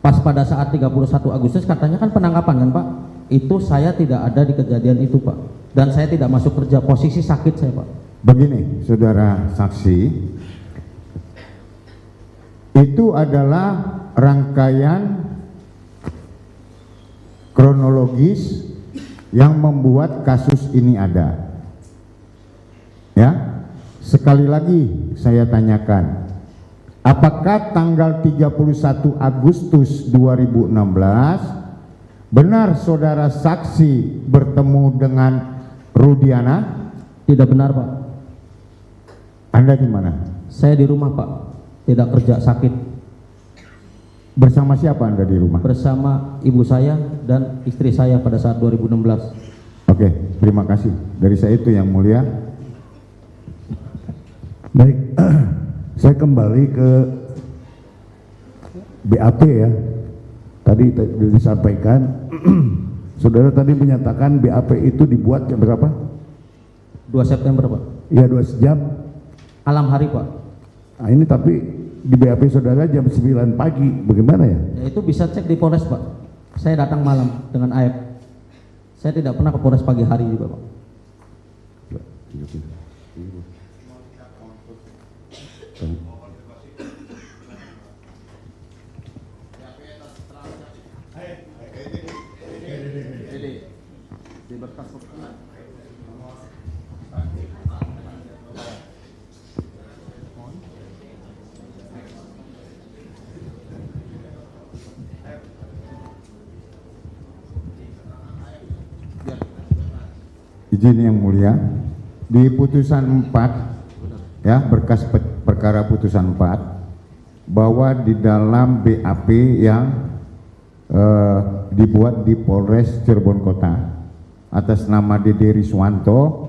Pas pada saat 31 Agustus katanya kan penangkapan kan Pak, itu saya tidak ada di kejadian itu Pak, dan saya tidak masuk kerja, posisi sakit saya Pak. Begini saudara saksi, itu adalah rangkaian kronologis yang membuat kasus ini ada. Ya, sekali lagi saya tanyakan, apakah tanggal 31 Agustus 2016 benar saudara saksi bertemu dengan Rudiana? Tidak benar Pak. Anda di mana? Saya di rumah Pak, tidak kerja, sakit. Bersama siapa Anda di rumah? Bersama ibu saya dan istri saya pada saat 2016. Oke, terima kasih. Dari saya itu yang mulia. Baik, saya kembali ke BAP ya. Tadi disampaikan, saudara tadi menyatakan BAP itu dibuat jam berapa? 2 September Pak. Iya, 2 jam. Malam hari Pak. Nah ini tapi di BAP saudara jam 9 pagi, bagaimana ya? Ya, itu bisa cek di Polres Pak. Saya datang malam dengan AF. Saya tidak pernah ke Polres pagi hari juga Pak. Izin yang mulia, di putusan 4 ya, berkas perkara putusan 4, bahwa di dalam BAP yang dibuat di Polres Cirebon Kota atas nama Dede Riswanto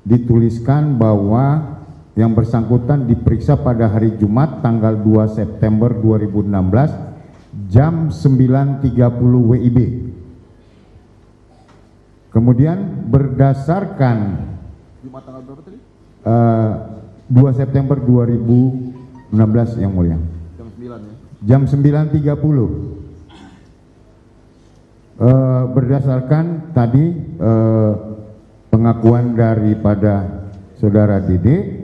dituliskan bahwa yang bersangkutan diperiksa pada hari Jumat tanggal 2 September 2016 jam 9.30 WIB. Kemudian berdasarkan 2 September 2016 yang mulia, jam 9 ya? Jam 9.30, berdasarkan tadi pengakuan daripada saudara Dede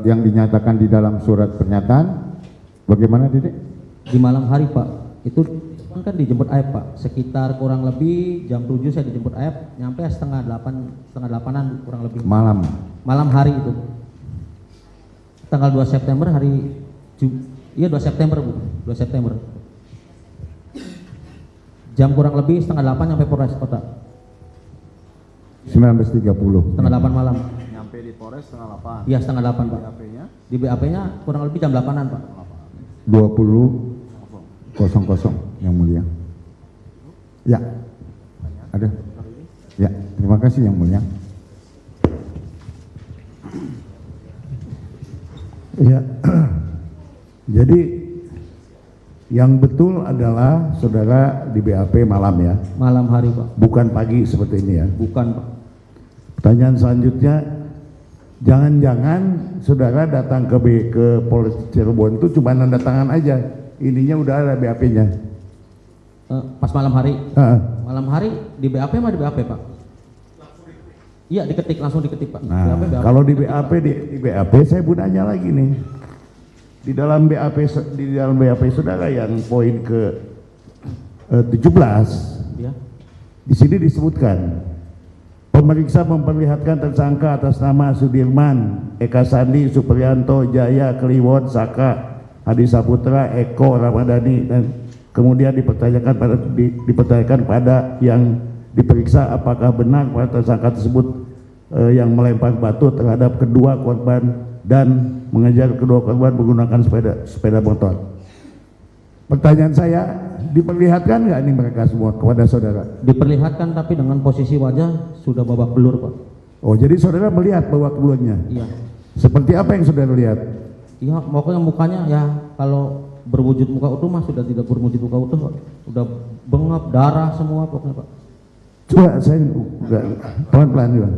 yang dinyatakan di dalam surat pernyataan. Bagaimana Dede? Di malam hari Pak, itu kan dijemput AF Pak, sekitar kurang lebih jam 7 saya dijemput AF, nyampe setengah 8-an kurang lebih. Malam hari itu, tanggal 2 September hari, iya 2 September Bu, 2 September. Jam kurang lebih setengah 8 nyampe Polres Kota. 19.30. Setengah 8 malam. Nyampe di Polres setengah 8. Iya setengah 8 Pak. BAP-nya? Di BAP-nya kurang lebih jam 8-an Pak. 20.00 yang mulia. Ya, ada. Ya, terima kasih yang mulia. Ya, jadi yang betul adalah saudara di BAP malam ya? Malam hari Pak. Bukan pagi seperti ini ya? Bukan Pak. Pertanyaan selanjutnya, jangan-jangan saudara datang ke Polres Cirebon itu cuma nanda tangan aja, ininya udah ada BAP-nya? Pas malam hari? Malam hari di BAP mah di BAP Pak? Iya diketik, langsung diketik Pak. Nah, BAP. kalau di BAP di BAP saya mau nanya lagi nih, di dalam BAP saudara yang poin ke 17 ya. Di sini disebutkan pemeriksa memperlihatkan tersangka atas nama Sudirman, Eka Sandi, Supriyanto, Jaya, Kliwon, Saka, Hadi Saputra, Eko, Ramadhani, dan kemudian dipertanyakan pada yang diperiksa apakah benar pada tersangka tersebut yang melempar batu terhadap kedua korban dan mengejar kedua korban menggunakan sepeda motor. Pertanyaan saya, diperlihatkan nggak ini mereka semua kepada saudara? Diperlihatkan, tapi dengan posisi wajah sudah babak belur Pak. Oh, jadi saudara melihat babak belurnya? Iya. Seperti apa yang saudara lihat? Iya, pokoknya mukanya ya kalau berwujud muka utuh mah sudah tidak berwujud muka utuh Pak. Udah bengap, darah semua pokoknya Pak. Coba saya enggak, pelan-pelan juga.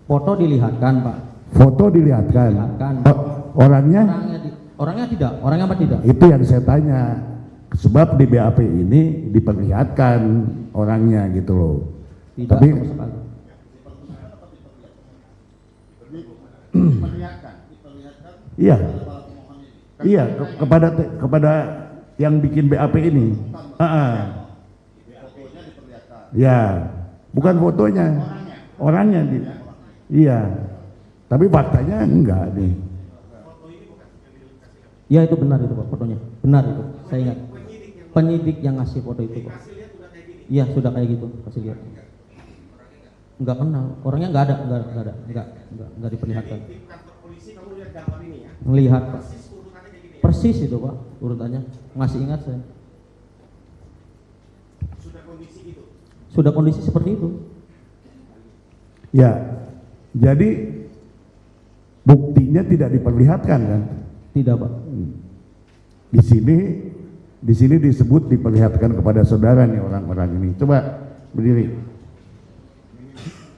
Foto dilihatkan Pak. Foto dilihatkan. Orangnya? Orangnya tidak, orangnya apa tidak? Itu yang saya tanya. Sebab di BAP ini diperlihatkan orangnya gitu loh. Tidak tapi sama sekali. Iya, iya kepada yang bikin BAP ini. Ya, bukan fotonya, orangnya. Iya, tapi faktanya enggak nih. Ya itu benar itu Pak fotonya, benar itu, saya ingat. Penyidik yang ngasih foto itu Pak. Iya sudah kayak gitu, kasih lihat. Enggak kenal, orangnya enggak ada, enggak diperlihatkan. Melihat Pak. Persis itu Pak urutannya, masih ingat saya. Sudah kondisi seperti itu. Ya, jadi buktinya tidak diperlihatkan kan? Tidak Pak. Di sini disebut diperlihatkan kepada saudara nih orang-orang ini. Coba berdiri.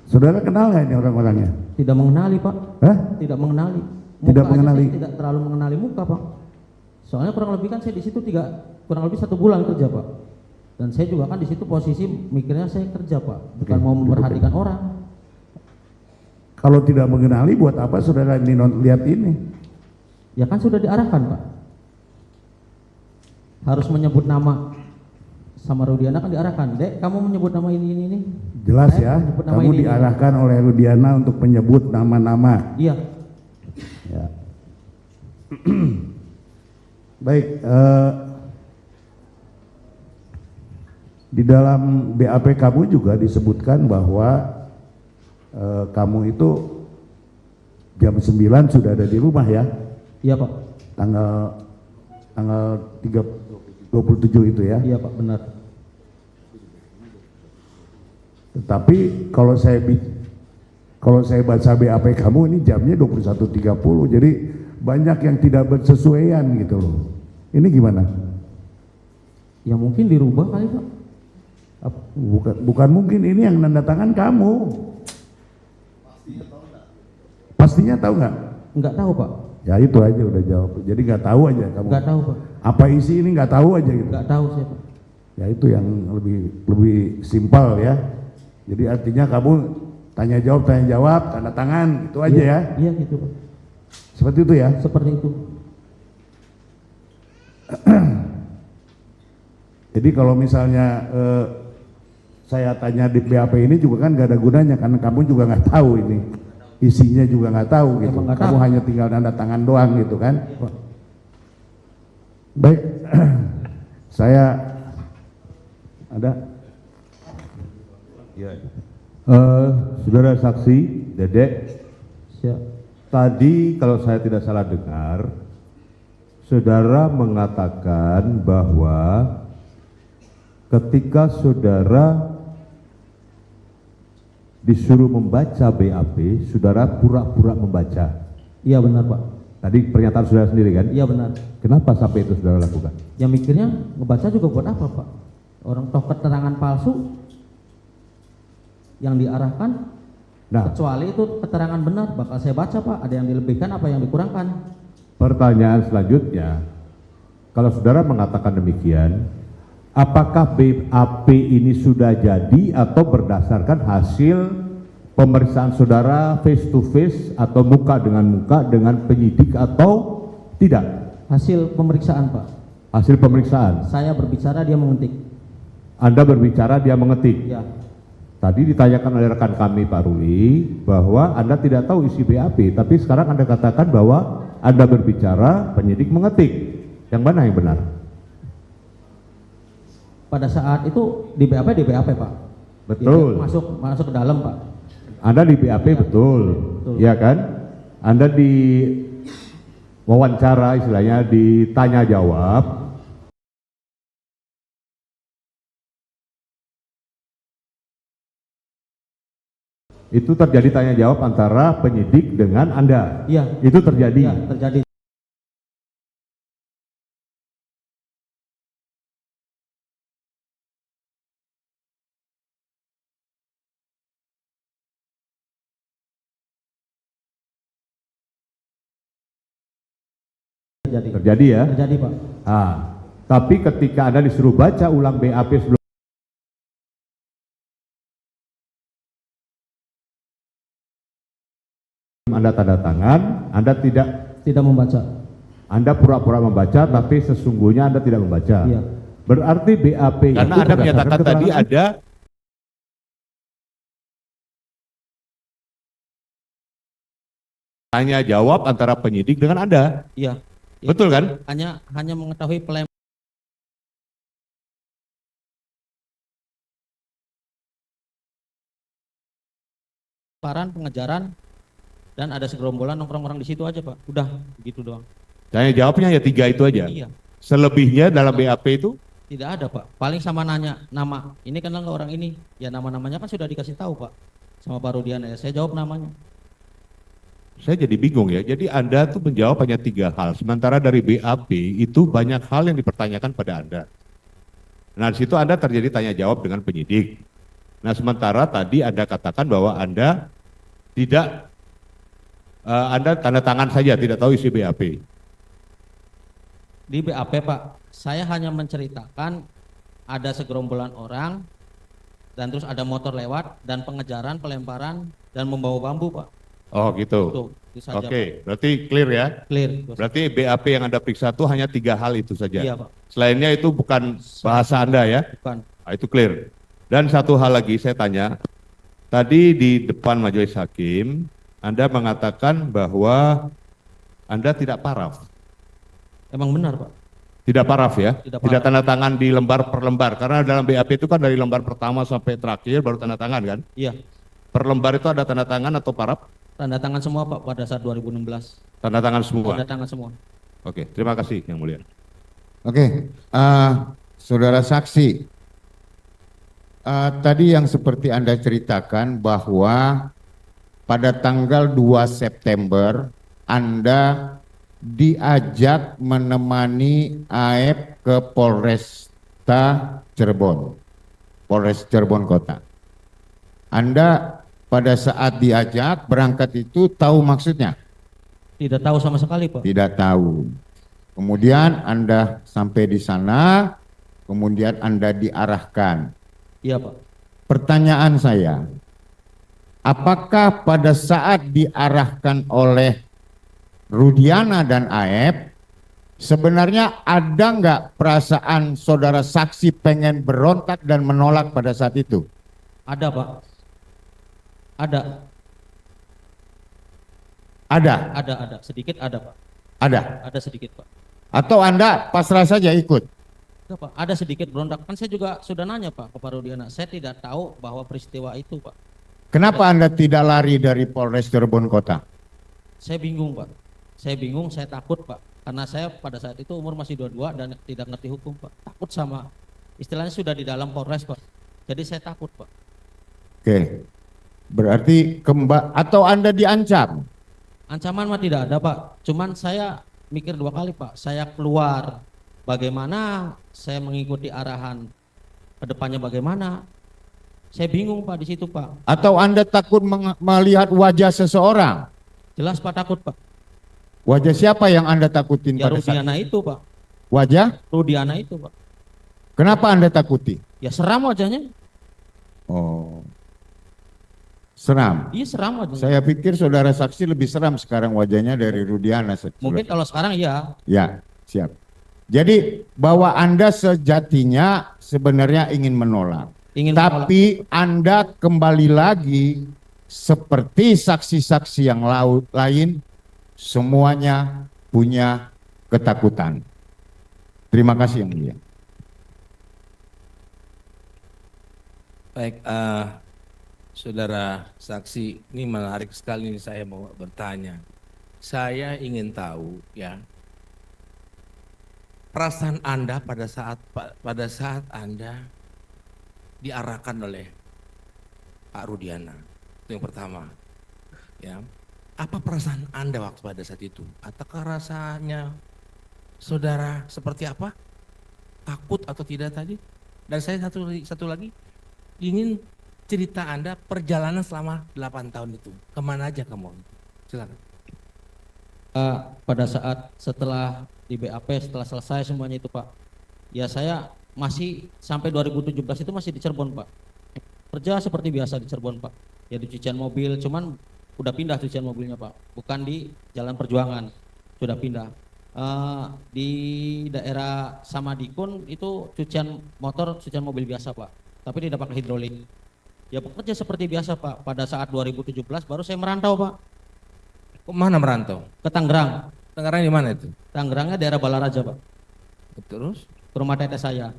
Saudara kenal nggak ini orang-orangnya? Tidak mengenali Pak. Hah? Tidak mengenali. Tidak mengenali. Saya tidak terlalu mengenali muka Pak. Soalnya kurang lebih kan saya di situ kurang lebih 1 bulan kerja Pak. Dan saya juga kan di situ posisi mikirnya saya kerja Pak, bukan mau memperhatikan orang. Kalau tidak mengenali buat apa saudara ini lihat ini? Ya kan sudah diarahkan Pak. Harus menyebut nama sama Rudiana kan diarahkan. Dek, kamu menyebut nama ini. Jelas ya, kamu diarahkan oleh Rudiana untuk menyebut nama-nama. Iya. Ya. Baik, di dalam BAP kamu juga disebutkan bahwa kamu itu jam 9 sudah ada di rumah ya? Iya Pak. Tanggal 27 itu ya? Iya Pak, benar. Tetapi kalau saya baca BAP kamu ini jamnya 21.30, jadi banyak yang tidak bersesuaian gitu loh. Ini gimana? Ya mungkin dirubah kali Pak. Bukan mungkin, ini yang nanda tangan kamu. Pastinya tahu nggak? Nggak tahu Pak. Ya itu aja udah jawab. Jadi nggak tahu aja kamu. Nggak tahu Pak. Apa isi ini nggak tahu aja gitu. Nggak tahu saya Pak. Ya itu yang lebih simpel ya. Jadi artinya kamu tanya jawab, tanda tangan, itu aja ya. Iya gitu Pak. Seperti itu ya. Seperti itu. Jadi kalau misalnya saya tanya di BAP ini juga kan gak ada gunanya karena kamu juga nggak tahu ini isinya juga nggak tahu gitu. Kamu hanya tinggal tanda tangan doang gitu kan. Baik, saya ada. Ya. Saudara saksi Dedek, tadi kalau saya tidak salah dengar, saudara mengatakan bahwa ketika saudara disuruh membaca BAP, saudara pura-pura membaca. Iya benar Pak. Tadi pernyataan saudara sendiri kan? Iya benar. Kenapa sampai itu saudara lakukan? Ya mikirnya ngebaca juga buat apa Pak? Orang toh keterangan palsu yang diarahkan, kecuali itu keterangan benar bakal saya baca Pak. Ada yang dilebihkan apa yang dikurangkan? Pertanyaan selanjutnya, kalau saudara mengatakan demikian, apakah BAP ini sudah jadi atau berdasarkan hasil pemeriksaan saudara face to face atau muka dengan penyidik atau tidak? Hasil pemeriksaan Pak. Hasil pemeriksaan. Saya berbicara, dia mengetik. Anda berbicara, dia mengetik. Ya. Tadi ditanyakan oleh rekan kami Pak Ruli bahwa Anda tidak tahu isi BAP, tapi sekarang Anda katakan bahwa Anda berbicara, penyidik mengetik. Yang mana yang benar? Pada saat itu di BAP Pak. Betul. Dia masuk ke dalam Pak. Anda di BAP ya. Betul. Ya kan? Anda di wawancara istilahnya ditanya jawab. Itu terjadi tanya jawab antara penyidik dengan Anda. Iya. Itu terjadi. Iya, terjadi. Terjadi ya? Terjadi, Pak. Tapi ketika Anda disuruh baca ulang BAP sebelum Anda tanda tangan, Anda tidak membaca. Anda pura-pura membaca, tapi sesungguhnya Anda tidak membaca. Iya. Berarti BAP karena itu Anda menyatakan tadi keterangan ada tanya jawab antara penyidik dengan Anda. Iya. Betul kan? Hanya mengetahui pelemparan, pengejaran, dan ada segerombolan nongkrong orang di situ aja, Pak. Udah begitu doang. Tanya jawabnya ya 3 itu aja. Iya. Selebihnya dalam BAP itu Tidak ada, Pak. Paling sama nanya nama. Ini kenal nggak orang ini? Ya nama-namanya kan sudah dikasih tahu, Pak. Sama Pak Rudiana ya. Saya jawab namanya. saya jadi bingung ya. Jadi Anda tuh menjawab hanya 3 hal. Sementara dari BAP itu banyak hal yang dipertanyakan pada Anda. Nah, di situ Anda terjadi tanya jawab dengan penyidik. Nah, sementara tadi Anda katakan bahwa Anda tidak Anda tanda tangan saja, tidak tahu isi BAP. Di BAP, Pak, saya hanya menceritakan ada segerombolan orang dan terus ada motor lewat dan pengejaran, pelemparan dan membawa bambu, Pak. Oh gitu. Itu saja, Oke, berarti clear ya? Clear. Berarti BAP yang Anda periksa itu hanya 3 hal itu saja? Iya, Pak. Selainnya itu bukan bahasa Anda ya? Bukan. Nah, itu clear. Dan satu hal lagi saya tanya, tadi di depan majelis hakim, Anda mengatakan bahwa Anda tidak paraf. Emang benar, Pak? Tidak paraf ya? Tidak Tidak tanda tangan di lembar per lembar, karena dalam BAP itu kan dari lembar pertama sampai terakhir baru tanda tangan kan? Iya. Per lembar itu ada tanda tangan atau paraf? Tanda tangan semua, Pak, pada saat 2016. Tanda tangan semua? Tanda tangan semua. Oke, terima kasih Yang Mulia. Oke, saudara saksi, tadi yang seperti Anda ceritakan bahwa pada tanggal 2 September Anda diajak menemani AF ke Polresta Cirebon, Polres Cirebon Kota. Anda pada saat diajak berangkat itu tahu maksudnya? Tidak tahu sama sekali, Pak. Tidak tahu. Kemudian Anda sampai di sana, kemudian Anda diarahkan. Iya, Pak. Pertanyaan saya, apakah pada saat diarahkan oleh Rudiana dan AF, sebenarnya ada nggak perasaan saudara saksi pengen berontak dan menolak pada saat itu? Ada, Pak. Ada. Ada. Sedikit ada, Pak. Ada? Ada sedikit, Pak. Atau Anda pasrah saja ikut? Enggak, Pak. Ada sedikit berontak. Kan saya juga sudah nanya, Pak, ke Pak Rudiana. Saya tidak tahu bahwa peristiwa itu, Pak. Kenapa Anda tidak lari dari Polres Cirebon Kota? Saya bingung, Pak. Saya bingung, saya takut, Pak. Karena saya pada saat itu umur masih 22 dan tidak ngerti hukum, Pak. Takut sama, istilahnya sudah di dalam Polres, Pak. Jadi saya takut, Pak. Oke. Berarti atau Anda diancam? Ancaman mah tidak ada, Pak. Cuman saya mikir 2 kali, Pak. Saya keluar, bagaimana saya mengikuti arahan ke depannya bagaimana? Saya bingung, Pak, di situ, Pak. Atau Anda takut melihat wajah seseorang? Jelas, Pak, takut, Pak. Wajah siapa yang Anda takutin Ya pada saat Rudiana itu, Pak. Wajah? Rudiana itu, Pak. Kenapa Anda takuti? Ya seram wajahnya. Oh. Seram? Iya, seram wajahnya. Saya pikir saudara saksi lebih seram sekarang wajahnya dari Rudiana. Mungkin kalau sekarang iya. Ya, siap. Jadi bahwa Anda sejatinya sebenarnya ingin menolak. Tapi Anda kembali lagi seperti saksi-saksi yang lain, semuanya punya ketakutan. Terima kasih Yang Mulia. Baik, saudara saksi, ini menarik sekali ini saya mau bertanya. Saya ingin tahu ya, perasaan Anda pada saat Anda diarahkan oleh Pak Rudiana. Itu yang pertama. Ya. Apa perasaan Anda waktu pada saat itu? Apakah rasanya saudara seperti apa? Takut atau tidak tadi? Dan saya satu lagi ingin cerita Anda perjalanan selama 8 tahun itu. Kemana aja kamu? Silakan. pada saat setelah di BAP, setelah selesai semuanya itu Pak, ya saya masih sampai 2017 itu masih di Cirebon Pak, kerja seperti biasa di Cirebon Pak, ya di cucian mobil, cuman udah pindah cucian mobilnya Pak, bukan di Jalan Perjuangan, sudah pindah. Di daerah Samadikun itu cucian motor, cucian mobil biasa Pak, tapi tidak pakai hidrolik. Ya bekerja seperti biasa Pak. Pada saat 2017 baru saya merantau Pak. Kemana merantau? Ke Tangerang. Tangerang di mana itu? Tangerangnya daerah Balaraja Pak. Terus? Ke rumah teteh saya.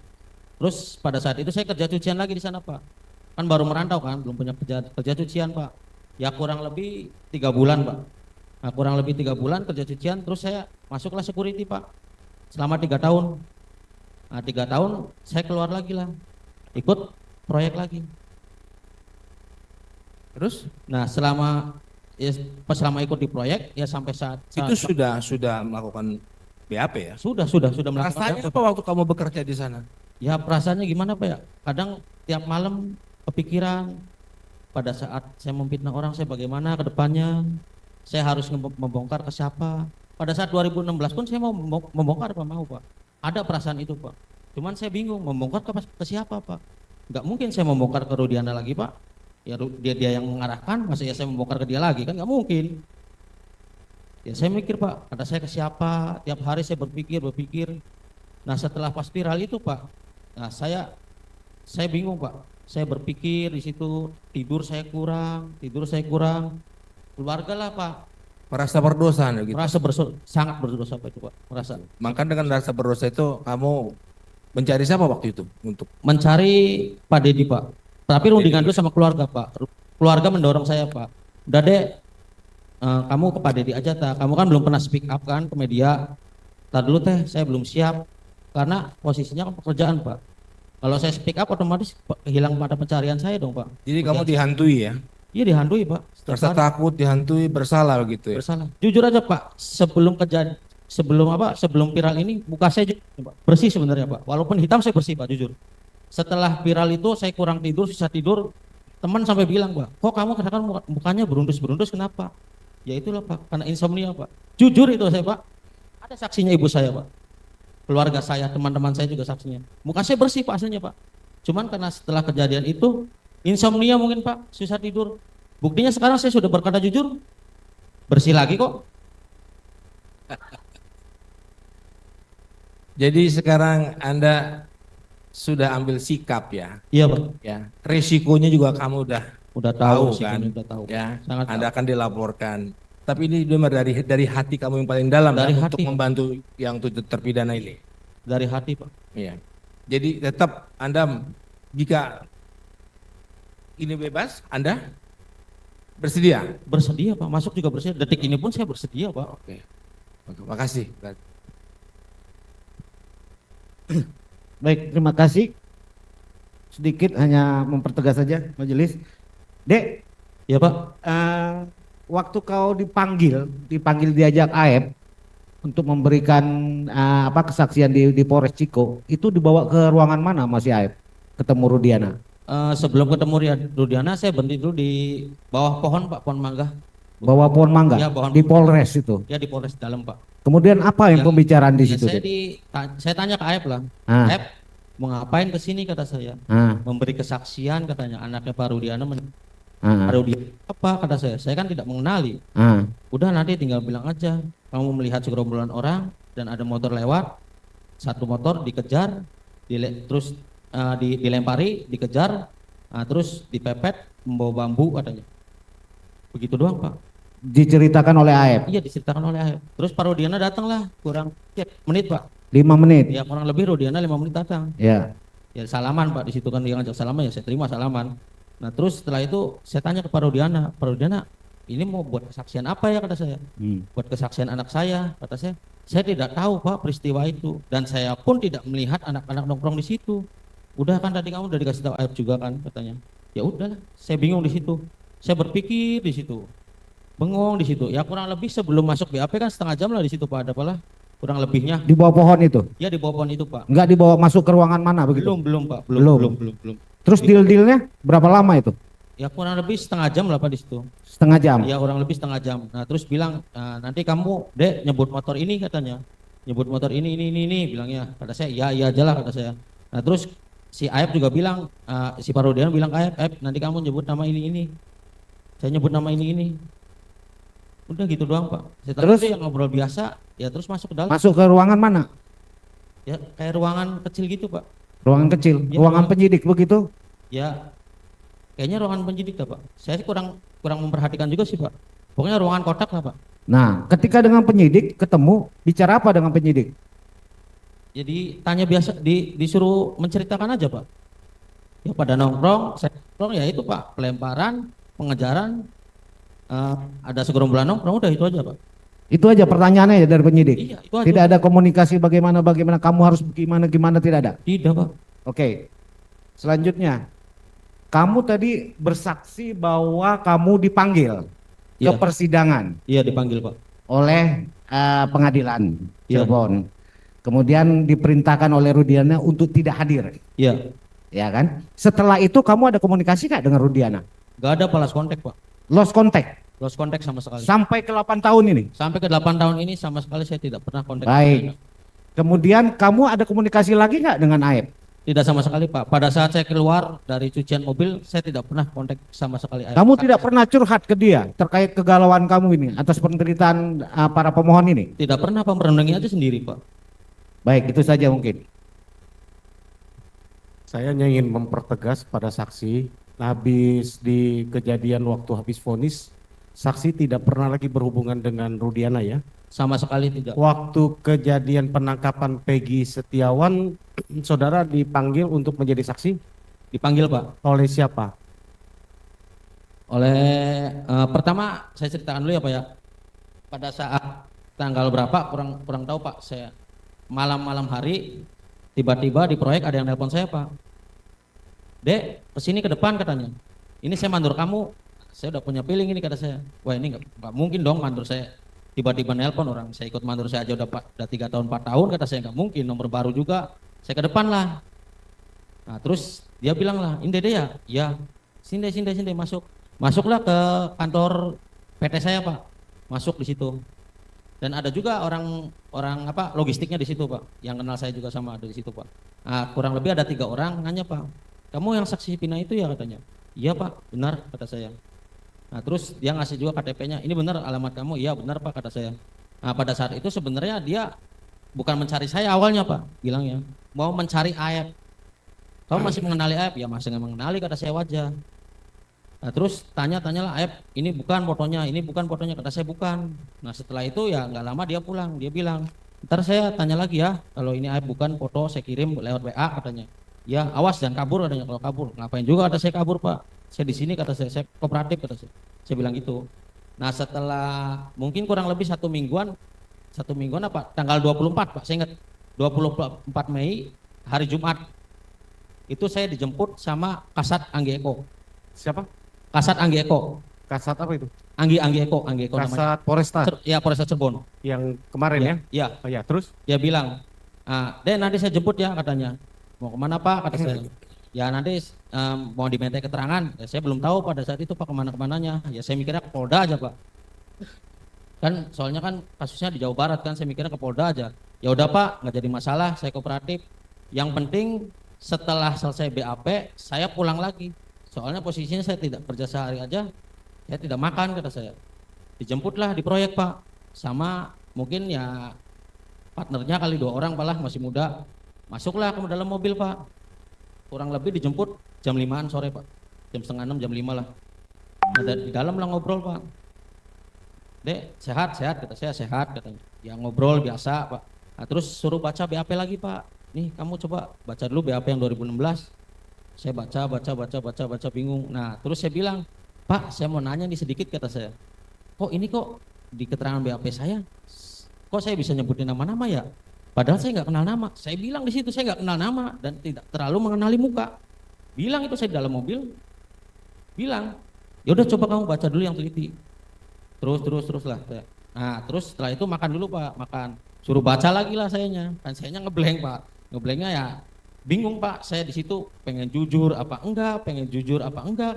Terus pada saat itu saya kerja cucian lagi di sana Pak. Kan baru merantau kan, belum punya kerja cucian Pak. Ya kurang lebih 3 bulan Pak. Nah kurang lebih 3 bulan kerja cucian, terus saya masuklah security Pak. Selama 3 tahun. Nah 3 tahun saya keluar lagi lah. Ikut proyek lagi. Terus? Nah selama ikut di proyek ya sampai saat itu sudah melakukan BAP ya? Sudah melakukan. Rasanya apa waktu kamu bekerja di sana? Ya perasaannya gimana Pak ya? Kadang tiap malam kepikiran pada saat saya memfitnah orang, saya bagaimana ke depannya, saya harus membongkar ke siapa. Pada saat 2016 pun saya mau membongkar Pak, mau Pak. Ada perasaan itu Pak. Cuman saya bingung membongkar ke siapa Pak. Nggak mungkin saya membongkar ke Rudiana lagi Pak. Ya dia yang mengarahkan, masa ya saya membongkar ke dia lagi, kan nggak mungkin. Ya saya mikir Pak, kata saya ke siapa, tiap hari saya berpikir. Nah setelah pas viral itu Pak, nah saya bingung Pak, saya berpikir di situ, tidur saya kurang, keluarga lah Pak. Merasa berdosa gitu? Sangat berdosa Pak itu Pak, merasa. Maka dengan rasa berdosa itu kamu mencari siapa waktu itu? Untuk mencari Pak Dedi Pak. Tapi rundingan dulu sama keluarga Pak. Keluarga mendorong saya Pak. Udah deh, kamu ke Pak Dedi aja tak. Kamu kan belum pernah speak up kan ke media. Tar dulu teh, saya belum siap. Karena posisinya kan pekerjaan Pak. Kalau saya speak up otomatis hilang mata pencarian saya dong Pak. Jadi kamu dihantui ya? Iya dihantui Pak. Rasa takut, dihantui, bersalah gitu ya? Bersalah. Jujur aja Pak, sebelum viral ini muka saya bersih sebenarnya Pak. Walaupun hitam saya bersih Pak, jujur. Setelah viral itu saya kurang tidur, susah tidur, teman sampai bilang Pak, kok kamu kadang-kadang mukanya berundus-berundus kenapa? Ya itulah Pak, karena insomnia Pak. Jujur itu saya Pak, ada saksinya ibu saya Pak, keluarga saya, teman-teman saya juga saksinya. Muka saya bersih Pak aslinya Pak, cuman karena setelah kejadian itu, insomnia mungkin Pak, susah tidur. Buktinya sekarang saya sudah berkata jujur, bersih lagi kok. Jadi sekarang Anda sudah ambil sikap ya? Iya Pak. Ya, resikonya juga kamu udah tahu kan? Udah tahu. Ya, sangat Anda tahu. akan dilaporkan. Tapi ini dari hati kamu yang paling dalam dari ya, hati. untuk membantu yang terpidana ini. Dari hati Pak. Iya. Jadi tetap Anda jika ini bebas, Anda bersedia? Bersedia Pak, masuk juga bersedia. Detik ini pun saya bersedia Pak. Oke. Makasih. Baik, terima kasih. Sedikit hanya mempertegas saja majelis. Dek. Ya Pak. Waktu kau dipanggil diajak AF untuk memberikan kesaksian di Polres Ciko, itu dibawa ke ruangan mana masih AF? Ketemu Rudiana? Sebelum ketemu Rudiana saya berhenti dulu di bawah pohon Pak, pohon mangga. Bawah pohon mangga? Ya, di Polres itu? Ya di Polres dalam Pak. Kemudian apa yang pembicaraan di situ? Saya tanya ke AF lah. AF mau ngapain ke sini kata saya? Memberi kesaksian katanya anaknya Pak Rudiana. Rudiana apa kata saya? Saya kan tidak mengenali. Udah nanti tinggal bilang aja. Kamu melihat segerombolan orang dan ada motor lewat, satu motor dikejar, terus dilempari, dikejar, terus dipepet, membawa bambu katanya. Begitu doang Pak. Diceritakan oleh AF? Iya diceritakan oleh AF. Terus Pak Rudiana datang lah, kurang menit Pak. 5 menit? Ya kurang lebih Rudiana 5 menit datang. Ya. Ya salaman Pak, di situ kan dia ngajak salaman ya saya terima salaman. Nah terus setelah itu saya tanya ke Pak Rudiana, ini mau buat kesaksian apa ya kata saya? Buat kesaksian anak saya, kata saya. Saya tidak tahu Pak peristiwa itu dan saya pun tidak melihat anak-anak nongkrong di situ. Udah kan tadi kamu udah dikasih tahu AF juga kan katanya. Ya udahlah, saya bingung di situ. Saya berpikir di situ. Bengong di situ. Ya kurang lebih sebelum masuk BAP kan setengah jam lah di situ Pak, ada apalah kurang lebihnya. Di bawah pohon itu? Ya di bawah pohon itu Pak. Enggak dibawa masuk ke ruangan mana begitu? Belum Pak, belum. Terus deal-dealnya berapa lama itu? Ya kurang lebih setengah jam lah Pak di situ. Setengah jam? Ya kurang lebih setengah jam. Nah terus bilang, nanti kamu Dek nyebut motor ini katanya. Nyebut motor ini bilangnya. Kata saya, iya aja lah kata saya. Nah terus si Aep juga bilang, si Pak Rudiana bilang ke Aep, nanti kamu nyebut nama ini. Saya nyebut nama ini. Udah gitu doang Pak. Terus yang ngobrol biasa, ya terus masuk ke dalam. Masuk ke ruangan mana? Ya kayak ruangan kecil gitu Pak. Ruangan kecil, Ya, ruangan penyidik begitu? Ya kayaknya ruangan penyidik dah Pak. Saya sih kurang memperhatikan juga sih Pak. Pokoknya ruangan kotak lah Pak. Nah, ketika dengan penyidik ketemu, bicara apa dengan penyidik? Jadi tanya biasa, disuruh menceritakan aja Pak. Ya pada nongkrong, saya nongkrong ya itu Pak, pelemparan, pengejaran, ada segerombolan nongkrong, udah itu aja Pak. Itu aja pertanyaannya ya dari penyidik? Iya, itu aja. Tidak ada komunikasi bagaimana kamu harus gimana tidak ada? Tidak Pak. Oke. Selanjutnya, kamu tadi bersaksi bahwa kamu dipanggil ke persidangan. Iya dipanggil Pak. Oleh pengadilan Iya. Cirebon. Kemudian diperintahkan oleh Rudiana untuk tidak hadir. Iya. Ya kan? Setelah itu kamu ada komunikasi nggak dengan Rudiana? Gak ada balas kontak Pak. Lost contact? Lost contact sama sekali. Sampai ke 8 tahun ini? Sampai ke 8 tahun ini sama sekali saya tidak pernah kontak. Baik. Kemudian kamu ada komunikasi lagi nggak dengan Aep? Tidak sama sekali Pak. Pada saat saya keluar dari cucian mobil, saya tidak pernah kontak sama sekali Aep. Kamu tidak pernah curhat ke dia terkait kegalauan kamu ini atas penderitaan para pemohon ini? Tidak pernah Pak, merenungi aja sendiri Pak. Baik, itu saja mungkin. Saya hanya ingin mempertegas pada saksi, habis di kejadian waktu habis vonis, saksi tidak pernah lagi berhubungan dengan Rudiana ya? Sama sekali tidak. Waktu kejadian penangkapan Peggy Setiawan, saudara dipanggil untuk menjadi saksi? Dipanggil Pak. Oleh siapa? Oleh pertama saya ceritakan dulu ya Pak ya. Pada saat tanggal berapa kurang tahu Pak. Saya malam hari tiba-tiba di proyek ada yang nelpon saya Pak. Dek kesini ke depan katanya. Ini saya mandur kamu. Saya udah punya feeling ini kata saya. Wah ini nggak mungkin dong mandur saya. Tiba-tiba nelpon orang. Saya ikut mandur saya aja udah 3 tahun 4 tahun kata saya nggak mungkin. Nomor baru juga. Saya ke depan lah. Nah terus dia bilang lah, ini Dede ya? Ya. Sini masuk. Masuklah ke kantor PT saya Pak. Masuk di situ. Dan ada juga orang logistiknya di situ Pak. Yang kenal saya juga sama ada di situ Pak. Nah, kurang lebih ada 3 orang nanya Pak. Kamu yang saksi pindah itu ya katanya. Iya Pak, benar kata saya. Nah terus dia ngasih juga KTP-nya. Ini benar alamat kamu? Iya benar Pak kata saya. Nah pada saat itu sebenarnya dia bukan mencari saya awalnya Pak. Bilangnya mau mencari Aep. Kamu masih mengenali Aep? Ya masih mengenali kata saya wajah. Nah terus tanya-tanyalah Aep, ini bukan fotonya, kata saya bukan. Nah setelah itu ya nggak lama dia pulang, dia bilang, ntar saya tanya lagi ya, kalau ini Aep bukan foto saya kirim lewat WA katanya. Ya awas jangan kabur katanya, kalau kabur ngapain juga kata saya kabur Pak. Saya di sini kata saya kooperatif kata saya. Saya bilang gitu. Nah setelah mungkin kurang lebih 1 mingguan apa? Tanggal 24 Pak, saya ingat 24 Mei hari Jumat. Itu saya dijemput sama Kasat Anggi Eko. Siapa? Kasat Anggi Eko. Kasat apa itu? Anggi Eko Kasat Polresta. Ya Polresta Cirebon. Yang kemarin ya? Iya. Oh ya, terus? Dia bilang, Dek nanti saya jemput ya katanya. Mau kemana Pak? Kata saya. Ya nanti mau diminta keterangan. Ya, saya belum tahu pada saat itu Pak kemananya. Ya saya mikirnya ke Polda aja Pak. Kan soalnya kan kasusnya di Jawa Barat kan, saya mikirnya ke Polda aja. Ya udah Pak, nggak jadi masalah, saya kooperatif. Yang penting setelah selesai BAP, saya pulang lagi. Soalnya posisinya saya tidak kerja sehari aja, saya tidak makan kata saya. Dijemputlah di proyek Pak, sama mungkin ya partnernya kali 2 orang malah masih muda. Masuklah ke dalam mobil Pak. Kurang lebih dijemput jam 5-an sore Pak. Jam 5:30, jam 5 lah. Nah, di dalam lah ngobrol Pak. Dek sehat kata saya, sehat katanya. Ya ngobrol biasa Pak. Nah, terus suruh baca BAP lagi Pak. Nih kamu coba baca dulu BAP yang 2016. Saya baca bingung. Nah terus saya bilang, Pak saya mau nanya nih sedikit kata saya. Kok ini kok di keterangan BAP saya, kok saya bisa nyebutin nama-nama ya? Padahal saya nggak kenal nama. Saya bilang di situ saya nggak kenal nama dan tidak terlalu mengenali muka. Bilang itu saya di dalam mobil. Bilang, ya udah coba kamu baca dulu yang teliti. Terus lah. Nah terus setelah itu makan dulu Pak, makan. Suruh baca lagi lah sayanya. Kan sayanya ngeblank Pak. Ngeblanknya ya bingung Pak. Saya di situ pengen jujur apa enggak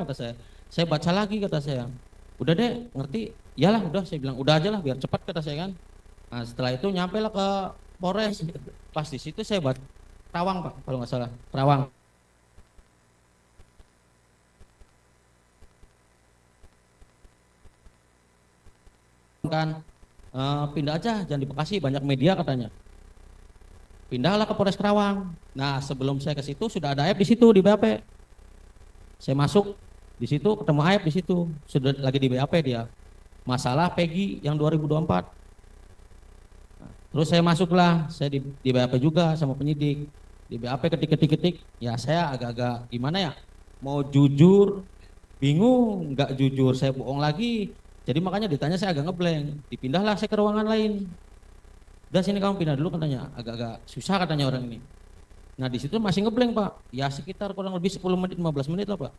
kata saya. Saya baca lagi kata saya. Udah deh, ngerti? Iyalah, udah saya bilang, udah aja lah biar cepat kata saya kan. Nah, setelah itu nyampe lah ke Polres. Pas di situ saya buat Rawang Pak, kalau nggak salah, Rawang. Kan pindah aja, jangan di Bekasi, banyak media katanya. Pindahlah ke Polres Kerawang. Nah, sebelum saya ke situ sudah ada Aep di situ di BAP. Saya masuk di situ ketemu Aep di situ, sudah lagi di BAP dia. Masalah Peggy yang 2024. Nah, terus saya masuklah, saya di BAP juga sama penyidik. Di BAP ketik-ketik, ya saya agak-agak gimana ya, mau jujur, bingung, nggak jujur, saya bohong lagi. Jadi makanya ditanya saya agak ngeblank, dipindahlah saya ke ruangan lain. Udah sini kamu pindah dulu katanya, agak-agak susah katanya orang ini. Nah di situ masih ngeblank Pak, ya sekitar kurang lebih 10 menit, 15 menit lah Pak.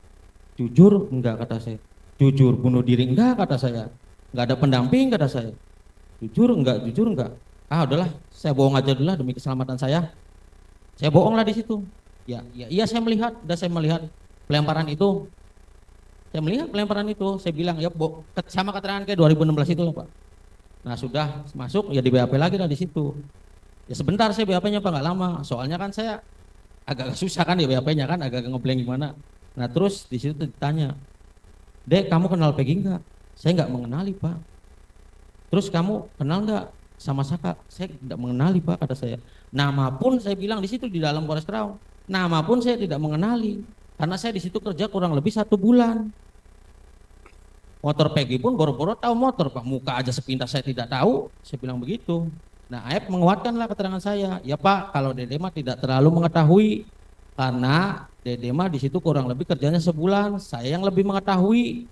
Jujur enggak kata saya, jujur bunuh diri enggak kata saya, enggak ada pendamping kata saya. Jujur enggak, ah udahlah saya bohong aja dulu lah demi keselamatan saya. Saya bohong lah di situ. Iya saya melihat, saya melihat pelemparan itu. Saya melihat pelemparan itu, saya bilang ya sama keterangan kayak 2016 itu loh Pak. Nah sudah masuk ya di BAP lagi lah di situ. Ya sebentar saya BAP-nya Pak, nggak lama. Soalnya kan saya agak susah kan ya BAP-nya kan, agak ngeblank gimana. Nah terus di situ ditanya, Dek kamu kenal Peggy nggak? Saya nggak mengenali Pak. Terus kamu kenal nggak sama Saka? Saya tidak mengenali Pak kata saya. Nama pun saya bilang di situ di dalam Polres Kerawang. Nama pun saya tidak mengenali. Karena saya di situ kerja kurang lebih 1 bulan. Motor Peggy pun boro-boro tahu motor Pak, muka aja sepintas saya tidak tahu, saya bilang begitu. Nah Aep menguatkanlah keterangan saya, ya Pak kalau Dede mah tidak terlalu mengetahui, karena Dede mah di situ kurang lebih kerjanya sebulan, saya yang lebih mengetahui.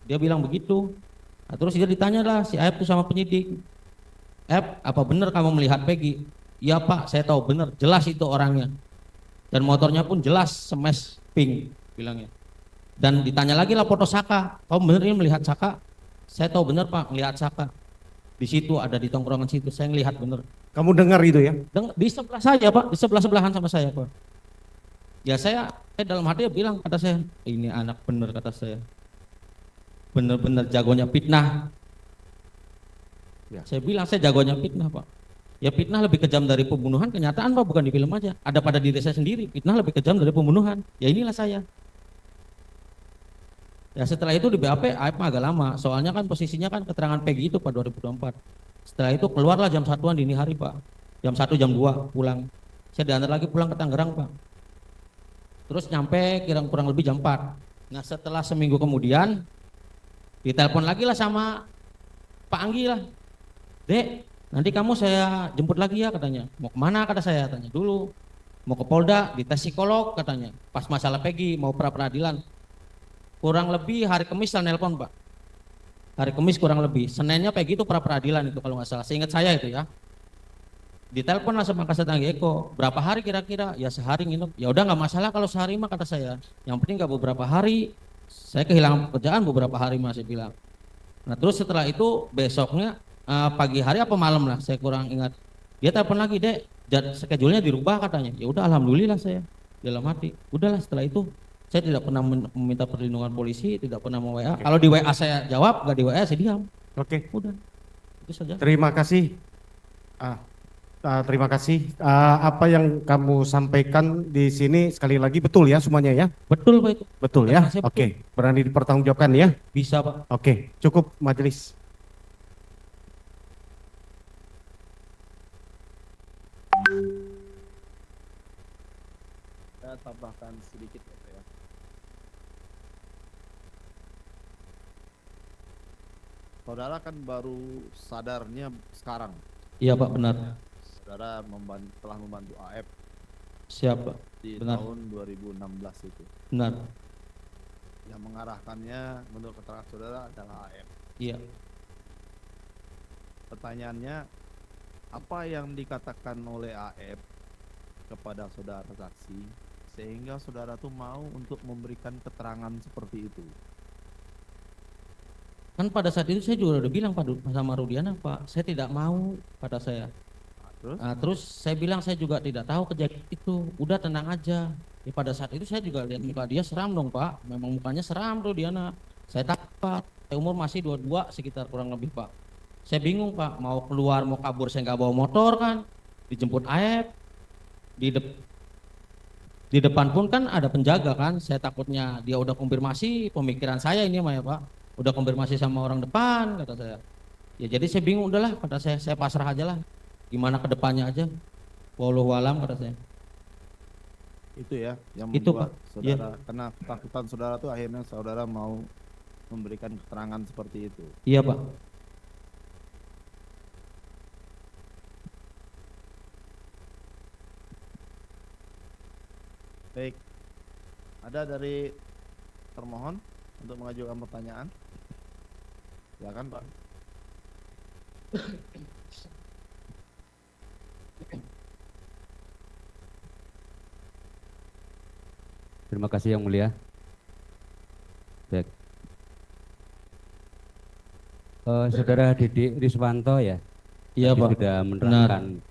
Dia bilang begitu. Nah, terus dia ditanya lah si Aep itu sama penyidik, Aep apa benar kamu melihat Peggy? Ya Pak saya tahu benar, jelas itu orangnya. Dan motornya pun jelas smash pink bilangnya. Dan ditanya lagi lah foto Saka, kamu bener ini melihat Saka? Saya tahu bener Pak, melihat Saka. Di situ ada di tongkrongan situ, saya ngelihat bener. Kamu dengar itu ya? Di sebelah saya Pak, di sebelah-sebelahan sama saya Pak. Ya saya dalam hati bilang, kata saya, ini anak bener kata saya. Bener-bener jagonya fitnah. Ya. Saya bilang saya jagonya fitnah Pak. Ya fitnah lebih kejam dari pembunuhan, kenyataan Pak, bukan di film aja. Ada pada diri saya sendiri, fitnah lebih kejam dari pembunuhan. Ya inilah saya. Ya setelah itu di BAP Aep agak lama, soalnya kan posisinya kan keterangan Peggy itu Pak 2024. Setelah itu keluarlah jam 1-an dini hari Pak, jam 1 jam 2 pulang. Saya diantar lagi pulang ke Tangerang Pak. Terus nyampe kurang lebih jam 4. Nah setelah seminggu kemudian ditelepon lagi lah sama Pak Anggi lah. Dek nanti kamu saya jemput lagi ya katanya. Mau kemana kata saya, tanya dulu. Mau ke Polda, dites psikolog katanya. Pas masalah Peggy mau pra-peradilan. Kurang lebih hari Kamis saya nelpon Pak. Hari Kamis kurang lebih. Seninnya Peggy itu pra-peradilan itu kalau nggak salah. Seingat saya itu ya. Ditelepon lah sama Kasat Anggi Eko. Berapa hari kira-kira? Ya sehari nginep. Ya udah nggak masalah kalau sehari mah kata saya. Yang penting nggak beberapa hari. Saya kehilangan pekerjaan beberapa hari masih bilang. Nah terus setelah itu besoknya pagi hari apa malam lah saya kurang ingat. Dia telepon lagi, Dek. Schedule-nya dirubah katanya. Ya udah alhamdulillah saya dalam hati. Udahlah setelah itu saya tidak pernah meminta perlindungan polisi, tidak pernah mau WA. Kalau di WA saya jawab, nggak di WA saya diam. Oke. Udah, itu saja. Terima kasih. Terima kasih. Apa yang kamu sampaikan di sini sekali lagi betul ya semuanya ya? Betul Pak itu. Betul ya? Oke. Berani dipertanggungjawabkan ya? Bisa Pak. Oke. Cukup majelis. Saya tambahkan sedikit ya. Saudara kan baru sadarnya sekarang. Iya Pak benar. Saudara telah membantu AF. Siapa? Di benar. tahun 2016 itu. Benar. Yang mengarahkannya menurut keterangan saudara adalah AF. Iya. Pertanyaannya, apa yang dikatakan oleh AF kepada saudara saksi sehingga saudara tuh mau untuk memberikan keterangan seperti itu? Kan pada saat itu saya juga udah bilang Pak sama Rudiana Pak, saya tidak mau kata saya. Terus saya bilang saya juga tidak tahu kejadian itu, udah tenang aja. Ya, pada saat itu saya juga lihat muka dia seram dong Pak, memang mukanya seram tuh Diana. Saya takut, saya umur masih 22 sekitar kurang lebih Pak. Saya bingung Pak, mau keluar mau kabur saya nggak bawa motor kan, dijemput Aep, di depan pun kan ada penjaga kan, saya takutnya dia udah konfirmasi pemikiran saya ini mah ya Pak, udah konfirmasi sama orang depan kata saya. Ya jadi saya bingung, udahlah kata saya pasrah aja lah, gimana ke depannya aja, wallahu alam kata saya. Itu ya yang Itu, membuat Pak. saudara, karena ketakutan saudara tuh akhirnya saudara mau memberikan keterangan seperti itu. Iya Pak. Baik, ada dari termohon untuk mengajukan pertanyaan. Silakan Pak. Terima kasih Yang Mulia. Baik. Saudara Didik Riswanto ya, iya Pak, sudah menerangkan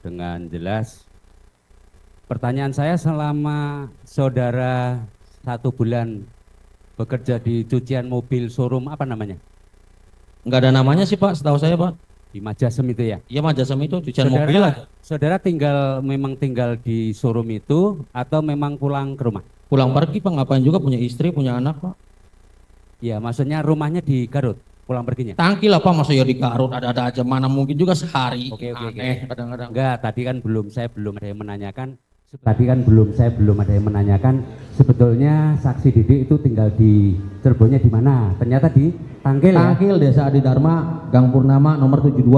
dengan jelas. Pertanyaan saya, selama saudara 1 bulan bekerja di cucian mobil showroom apa namanya? Nggak ada namanya sih Pak, setahu saya Pak. Di Majasem itu ya? Iya Majasem itu cucian mobil lah. Saudara memang tinggal di showroom itu atau memang pulang ke rumah? Pulang pergi Pak, ngapain juga, punya istri, punya anak Pak. Ya maksudnya rumahnya di Garut, pulang perginya? Tangki lah Pak, masa ya di Garut ada-ada aja, mana mungkin juga sehari. Oke. Kadang-kadang. Enggak, tadi kan saya belum ada yang menanyakan. Saya belum ada yang menanyakan sebetulnya saksi Didik itu tinggal di Cirebonnya di mana? Ternyata di Tangkil ya? Tangkil, Desa Adi Dharma, Gang Purnama nomor 72.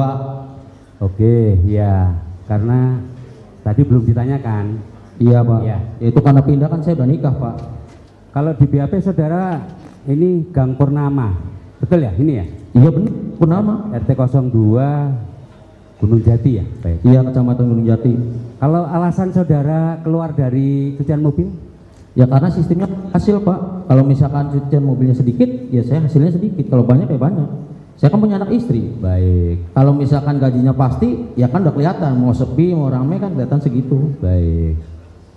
Oke, ya. Karena tadi belum ditanyakan. Iya Pak. Ya. Itu karena pindah kan saya udah nikah Pak. Kalau di BAP saudara ini Gang Purnama, betul ya? Ini ya? Iya benar, Purnama. RT 02 Gunung Jati ya? Baik. Iya, Kecamatan Gunung Jati. Kalau alasan saudara keluar dari cucian mobil? Ya karena sistemnya hasil Pak. Kalau misalkan cucian mobilnya sedikit, ya saya hasilnya sedikit. Kalau banyak ya banyak. Saya kan punya anak istri. Baik. Kalau misalkan gajinya pasti, ya kan udah kelihatan. Mau sepi, mau rame kan kelihatan segitu. Baik.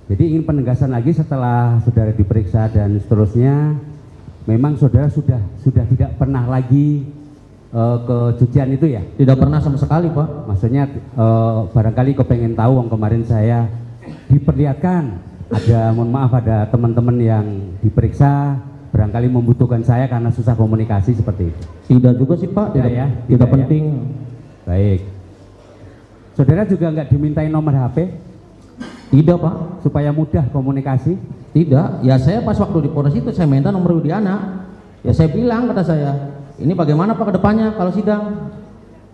Jadi ingin penegasan lagi setelah saudara diperiksa dan seterusnya, memang saudara sudah tidak pernah lagi ke cucian itu ya? Tidak pernah sama sekali Pak. Maksudnya barangkali kepengen tahu, kemarin saya diperlihatkan ada, mohon maaf, ada teman-teman yang diperiksa barangkali membutuhkan saya karena susah komunikasi seperti itu. Tidak juga sih Pak, tidak penting. Ya? Baik. Saudara juga nggak dimintain nomor HP? Tidak Pak. Supaya mudah komunikasi? Tidak, ya saya pas waktu di Polres itu saya minta nomor Widiana. Ya saya bilang, kata saya, ini bagaimana Pak ke depannya kalau sidang?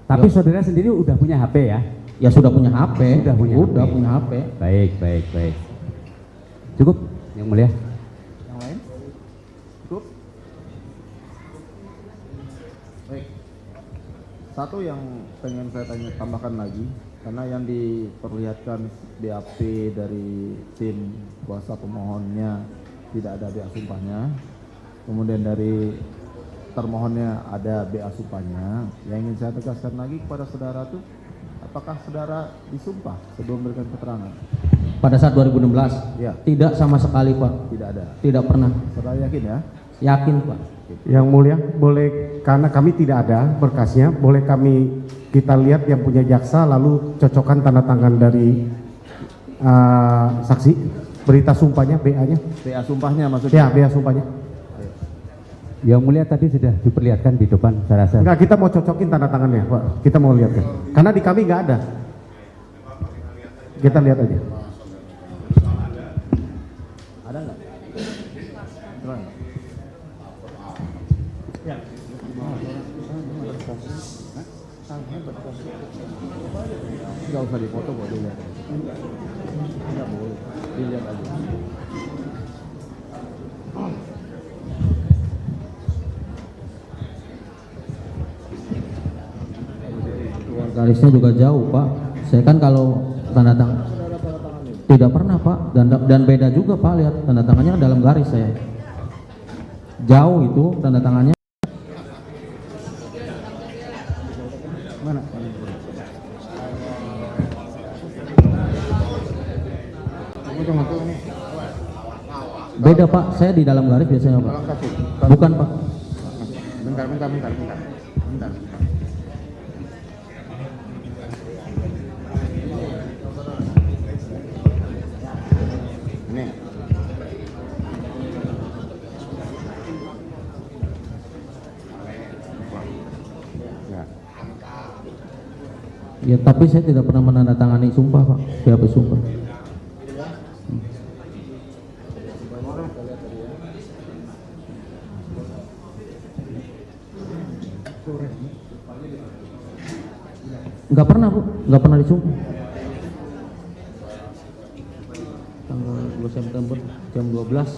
Tapi ya, saudara sendiri udah punya HP ya? Ya sudah punya HP. Sudah punya HP. Baik. Cukup, Yang Mulia. Yang lain? Cukup? Baik. Satu yang pengen saya tambahkan lagi, karena yang diperlihatkan BAP dari tim kuasa pemohonnya tidak ada BA sumpahnya, kemudian dari termohonnya ada BA sumpahnya. Yang ingin saya tegaskan lagi kepada saudara tuh, apakah saudara disumpah sebelum memberikan keterangan? Pada saat 2016? Ya. Tidak sama sekali Pak. Tidak ada? Tidak pernah. Saudara yakin ya? Yakin Pak. Yang Mulia, boleh, karena kami tidak ada berkasnya, boleh kita lihat yang punya jaksa lalu cocokkan tanda tangan dari saksi, berita sumpahnya, BA-nya. BA sumpahnya maksudnya? Ya, BA sumpahnya. Yang Mulia tadi sudah diperlihatkan di depan, saya rasa. Enggak, kita mau cocokin tanda tangannya Pak, kita mau lihatkan. Karena di kami nggak ada. Kita lihat aja. Ada nggak? Ya. Nggak usah dipoto kok, dilihat. Nggak boleh, dilihat aja. Garisnya juga jauh Pak. Saya kan kalau tanda tangan tidak pernah Pak, dan beda juga Pak, lihat tanda tangannya dalam garis saya. Jauh itu tanda tangannya. Mana? Beda Pak, saya di dalam garis biasanya Pak. Bukan Pak. Bentar. Ini. Ya, tapi saya tidak pernah menandatangani sumpah Pak, BAP sumpah. Enggak pernah Bu, enggak pernah disumpah. Tanggal 2 September jam 12.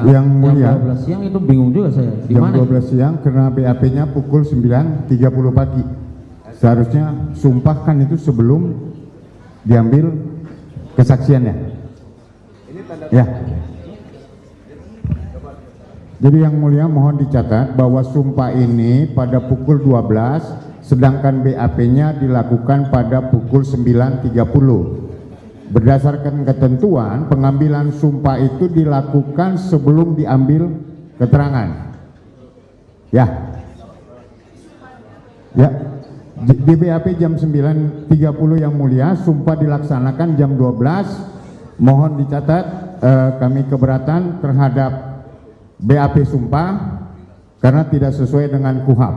Yang mulia, jam 12 siang itu bingung juga saya. Di jam mana? 12 siang karena BAP-nya pukul 9.30 pagi. Seharusnya sumpah kan itu sebelum diambil kesaksiannya. Ya. Jadi yang mulia mohon dicatat bahwa sumpah ini pada pukul 12, sedangkan BAP-nya dilakukan pada pukul 9.30. Berdasarkan ketentuan, pengambilan sumpah itu dilakukan sebelum diambil keterangan. Ya. Di BAP jam 9.30 yang mulia, sumpah dilaksanakan jam 12. Mohon dicatat, kami keberatan terhadap BAP sumpah karena tidak sesuai dengan KUHAP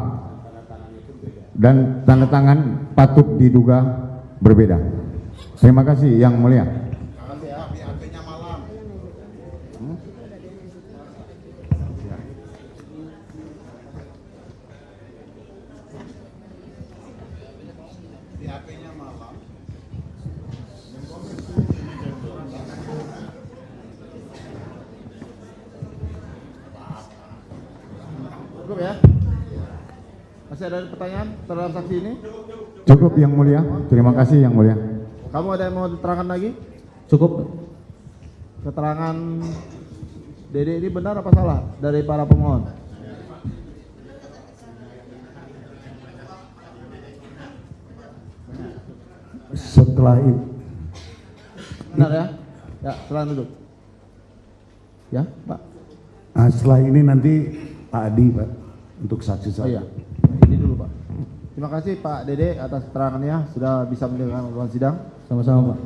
dan tanda tangan patut diduga berbeda. Terima kasih yang mulia. Cukup ya? Masih ada pertanyaan terhadap saksi ini? Cukup yang mulia, terima kasih yang mulia. Kamu ada yang mau diterangkan lagi? Cukup. Keterangan Dede ini benar apa salah dari para pemohon? Setelah ini Benar ya? Ya, silakan duduk. Ya, Pak. Nah, setelah ini nanti Pak Adi, Pak, untuk saksi Oh saya. iya, ini dulu Pak. Terima kasih Pak Dede atas keterangannya, sudah bisa mendengarkan ruang sidang. Sama-sama Pak.